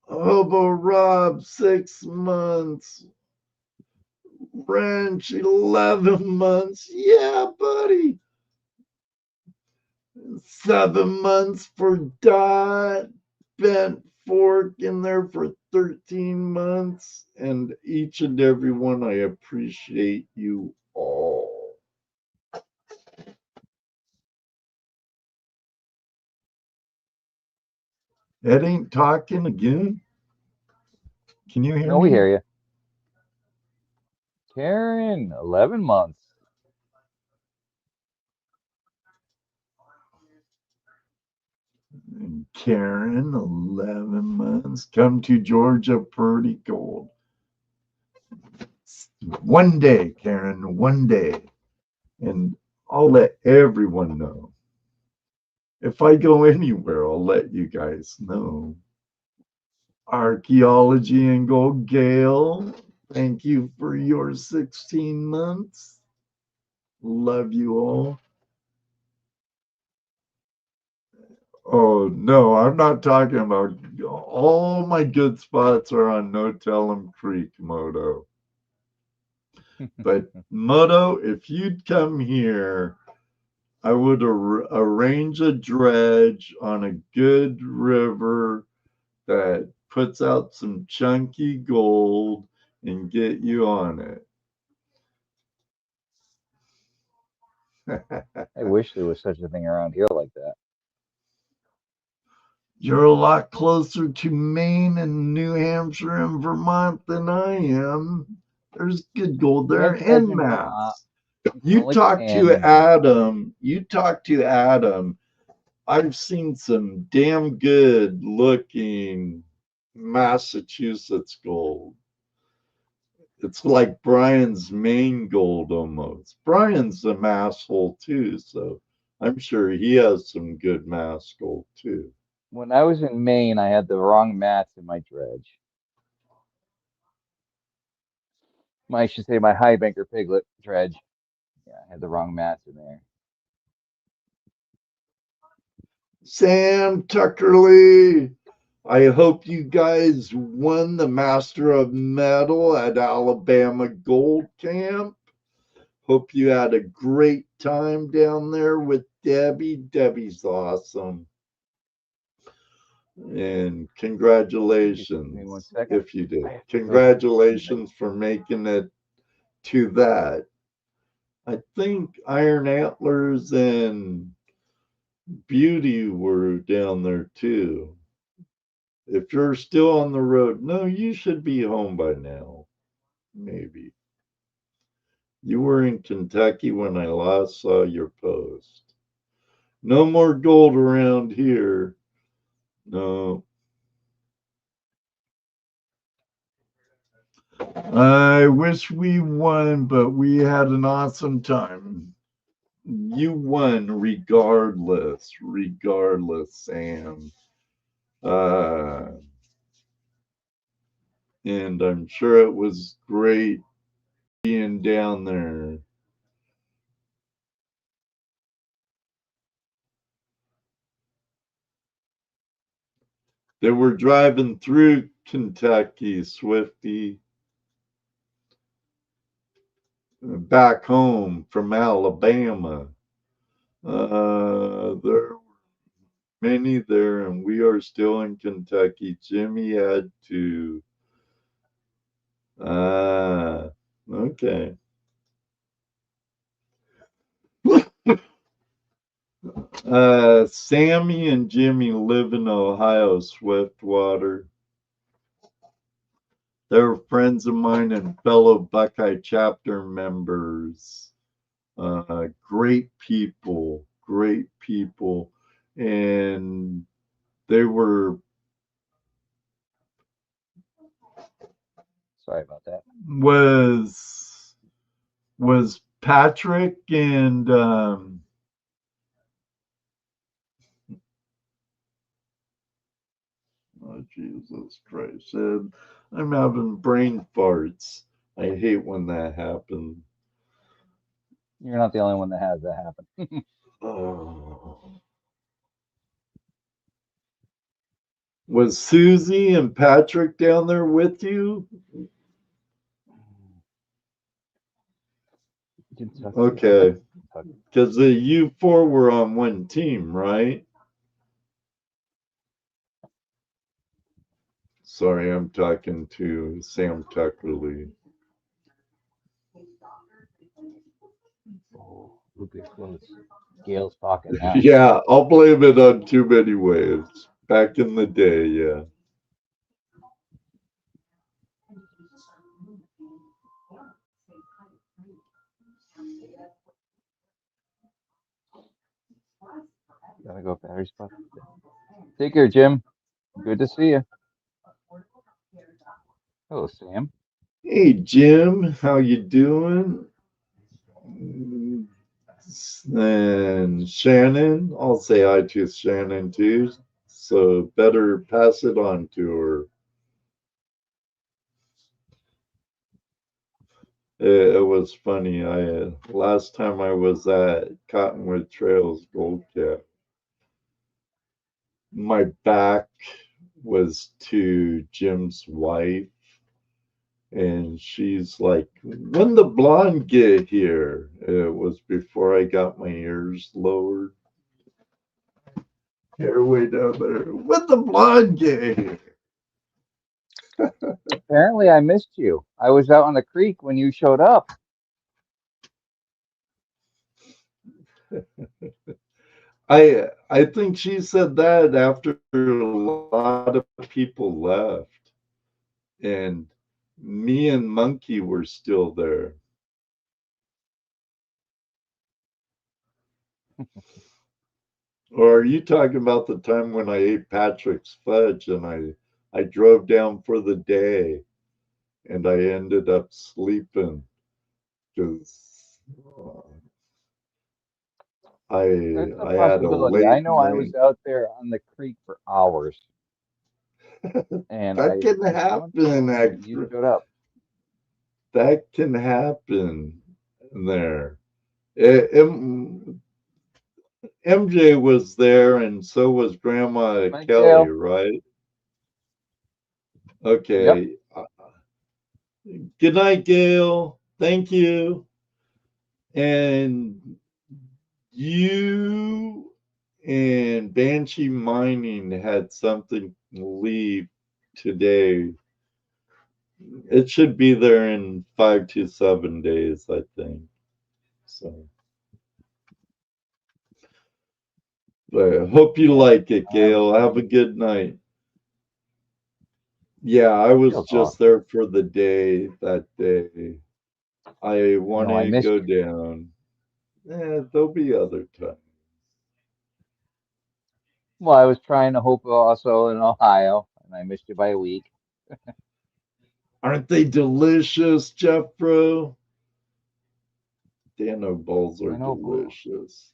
Hobo Rob, 6 months. Wrench, 11 months. Yeah, buddy. 7 months for Dot. Bent Fork in there for 13 months. And each and every one, I appreciate you all. Ed ain't talking again. Can you hear me? No, we hear you. Karen, 11 months. And Karen, 11 months. Come to Georgia, pretty cold. One day, Karen, one day. And I'll let everyone know. If I go anywhere, I'll let you guys know. Archaeology and Gold Gale, thank you for your 16 months. Love you all. Oh, no, I'm not talking about all my good spots are on No Tell 'em Creek, Moto. But Moto, if you'd come here, I would arrange a dredge on a good river that puts out some chunky gold and get you on it. I wish there was such a thing around here like that. You're a lot closer to Maine and New Hampshire and Vermont than I am. There's good gold there Can't you and imagine Vermont? maps. Don't like Tenn and Vermont. You talk to Adam. I've seen some damn good looking Massachusetts gold. It's like Brian's Maine gold almost. Brian's a mass hole too, so I'm sure he has some good mass gold too. When I was in Maine, I had the wrong mats in my dredge. I should say my high banker piglet dredge. Yeah, I had the wrong mats in there. Sam Tuckerly, I hope you guys won the Master of Metal at Alabama Gold Camp. Hope you had a great time down there with Debbie. Debbie's awesome. And congratulations Give me 1 second. if you did. Congratulations for making it to that. I think Iron Antlers and Beauty were down there too. If you're still on the road, no, you should be home by now. Maybe. You were in Kentucky when I last saw your post. No more gold around here. No. I wish we won, but we had an awesome time. You won regardless, Sam. And I'm sure it was great being down there. They were driving through Kentucky, Swifty, back home from Alabama. There were many there, and we are still in Kentucky. Jimmy had to. Okay. Sammy and Jimmy live in Ohio, Swiftwater. They're friends of mine and fellow Buckeye chapter members. Great people. And they were. Sorry about that. Was Patrick and oh Jesus Christ! I'm having brain farts. I hate when that happens. You're not the only one that has that happen. Oh. Was Susie and Patrick down there with you? Okay. Because you four were on one team, right? Sorry, I'm talking to Sam Tuckerly. Oh, Lucas close. Gail's talking now. Yeah, I'll blame it on too many ways. Back in the day, yeah. Gotta go battery spot. Take care, Jim. Good to see you. Hello, Sam. Hey, Jim, how you doing? And Shannon, I'll say hi to Shannon too. So better pass it on to her. It was funny. Last time I was at Cottonwood Trails Gold Cap, my back was to Jim's wife, And she's like, when the blonde get here? It was before I got my ears lowered. Hair way down there. When the blonde get here? Apparently, I missed you. I was out on the creek when you showed up. I think she said that after a lot of people left. And me and Monkey were still there. Or are you talking about the time when I ate Patrick's fudge and I drove down for the day and I ended up sleeping because That's a I had a possibility. I late know I night. was out there on the creek for hours, and That can someone happen, told me you actually. showed up. That can happen there. MJ was there, and so was Grandma Hi, Kelly, Gail. right? Yep. Okay. Good night, Gail. Thank you. And you and Banshee Mining had something leave today. It should be there in 5 to 7 days, I think. So, but I hope you Yeah. like it, Gail. Have a good night. Yeah, I was Feels just awesome. there for the day that day. I I know I wanted to missed go you. down. There'll be other times. Well, I was trying to hope also in Ohio, and I missed you by a week. Aren't they delicious, Jeffro? Dano bowls are I know. delicious.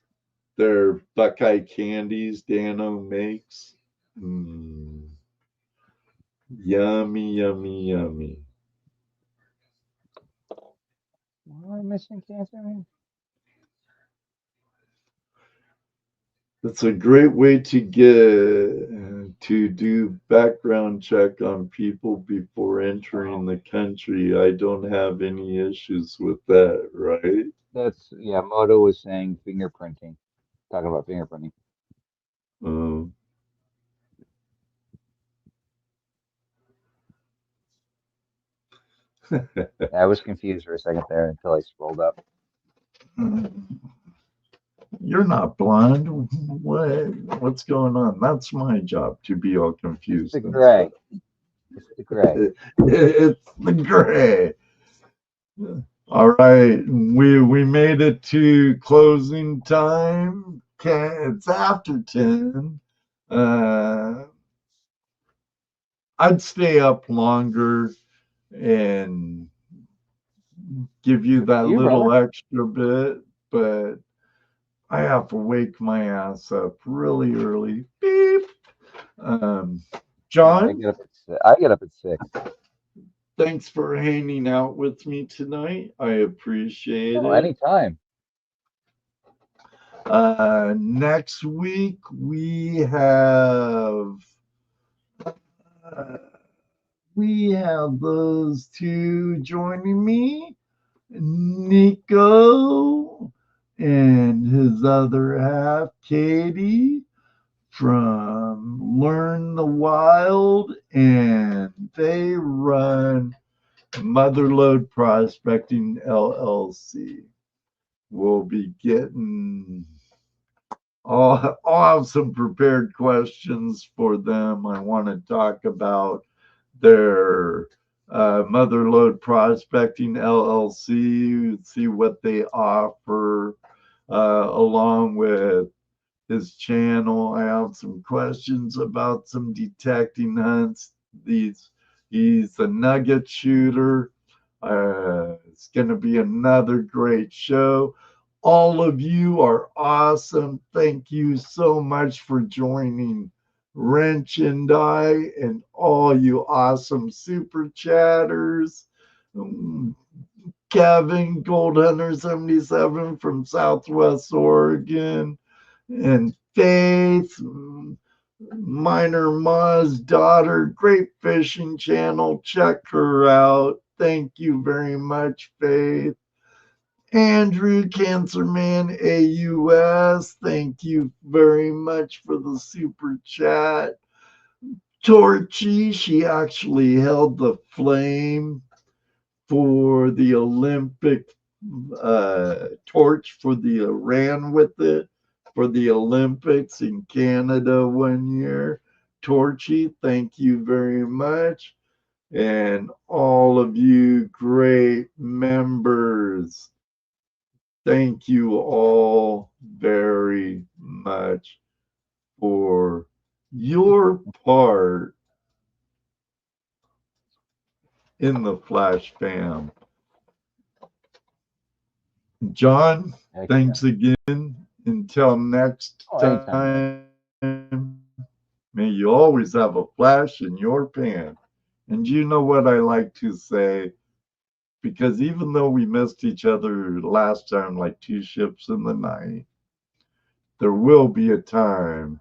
They're Buckeye candies Dano makes. Mm, yummy, yummy, yummy. Why am I missing cancer? It's a great way to get to do background check on people before entering the country. I don't have any issues with that, right? Yeah. Moto was saying fingerprinting. Talking about fingerprinting. Um, I was confused for a second there until I scrolled up. You're not blind. What's going on? That's my job to be all It's confused the and stuff. gray. It's the gray. It's the gray. All right, we made it to closing time. It's after 10. I'd stay up longer and give you Good for that you, little brother. extra bit, but I have to wake my ass up really early. Beep. Yeah, I John, get up at I get up at 6. thanks for hanging out with me tonight. I appreciate Oh, it. anytime. Next week uh, we have those two joining me, Nico and his other half, Katie, from Learn the Wild, and they run Motherlode Prospecting LLC. We'll be getting. I'll have some prepared questions for them. I want to talk about their Motherlode Prospecting LLC, see what they offer, along with his channel. I have some questions about some detecting hunts. He's a nugget shooter. It's going to be another great show. All of you are awesome. Thank you so much for joining Wrench and I, and all you awesome super chatters. Kevin, Gold Hunter 77 from Southwest Oregon, and Faith, Minor Ma's daughter, great fishing channel. Check her out. Thank you very much, Faith. Andrew Cancerman AUS, thank you very much for the super chat. Torchy, she actually held the flame for the Olympic torch ran with it for the Olympics in Canada one year. Torchy, thank you very much. And all of you great members, thank you all very much for your part in the Flash Fam. John, Heck thanks again. Until next anytime. time, may you always have a flash in your pan. And you know what I like to say? Because even though we missed each other last time like two ships in the night, there will be a time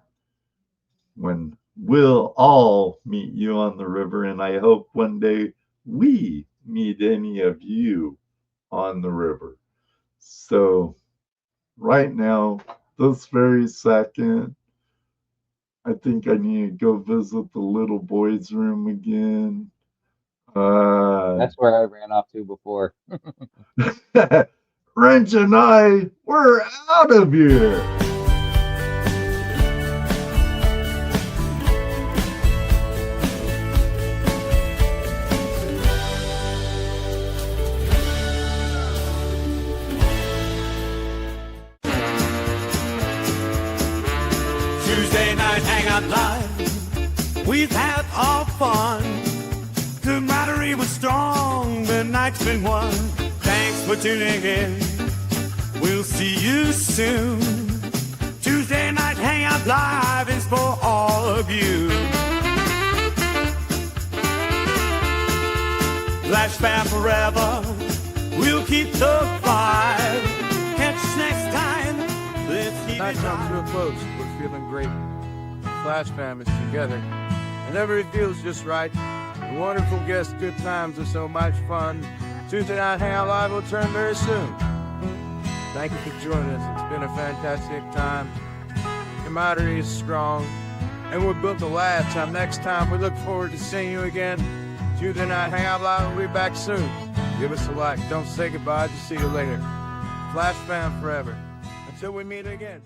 when we'll all meet you on the river. And I hope one day we meet any of you on the river. So right now, this very second, I think I need to go visit the little boy's room again. That's where I ran off to before. Wrench and I, we're out of here. Tuesday Night Hangout Live. We've had our fun. Camaraderie was strong, the night's been won. Thanks for tuning in. We'll see you soon. Tuesday Night Hangout Live is for all of you. Flash Fam forever. We'll keep the vibe. Catch us next time. Let's keep Night it comes real live. close. We're feeling great. Flash Fam is together. Whenever it feels just right. Wonderful guests, good times, and so much fun. Tuesday Night Hangout Live will return very soon. Thank you for joining us. It's been a fantastic time. Camaraderie is strong, and we're built to last. Time next time, we look forward to seeing you again. Tuesday Night Hangout Live will be back soon. Give us a like. Don't say goodbye. Just see you later. Flash Fam forever. Until we meet again.